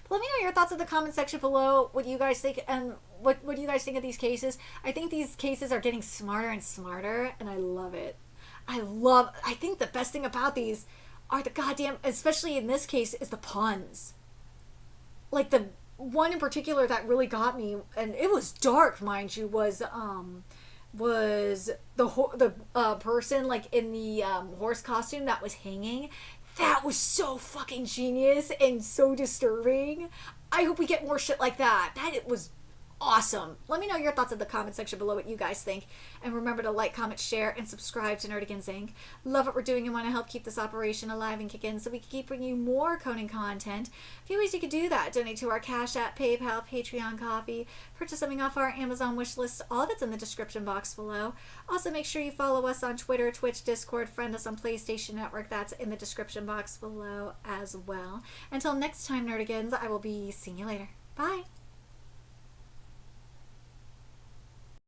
But let me know your thoughts in the comment section below. What you guys think, and what do you guys think of these cases? I think these cases are getting smarter and smarter, and I love it. I think the best thing about these are the goddamn, especially in this case, is the puns. The one in particular that really got me, and it was dark, mind you, was the person in the horse costume that was hanging. That was so fucking genius and so disturbing. I hope we get more shit like that. That was awesome. Let me know your thoughts in the comment section below, what you guys think. And remember to like, comment, share, and subscribe to Nerdigans Inc. Love what we're doing and want to help keep this operation alive and kicking so we can keep bringing you more Conan content. A few ways you could do that: donate to our Cash App, PayPal, Patreon, Coffee, purchase something off our Amazon wish list. All of it's in the description box below. Also, make sure you follow us on Twitter, Twitch, Discord, friend us on PlayStation Network. That's in the description box below as well. Until next time, Nerdigans, I will be seeing you later. Bye!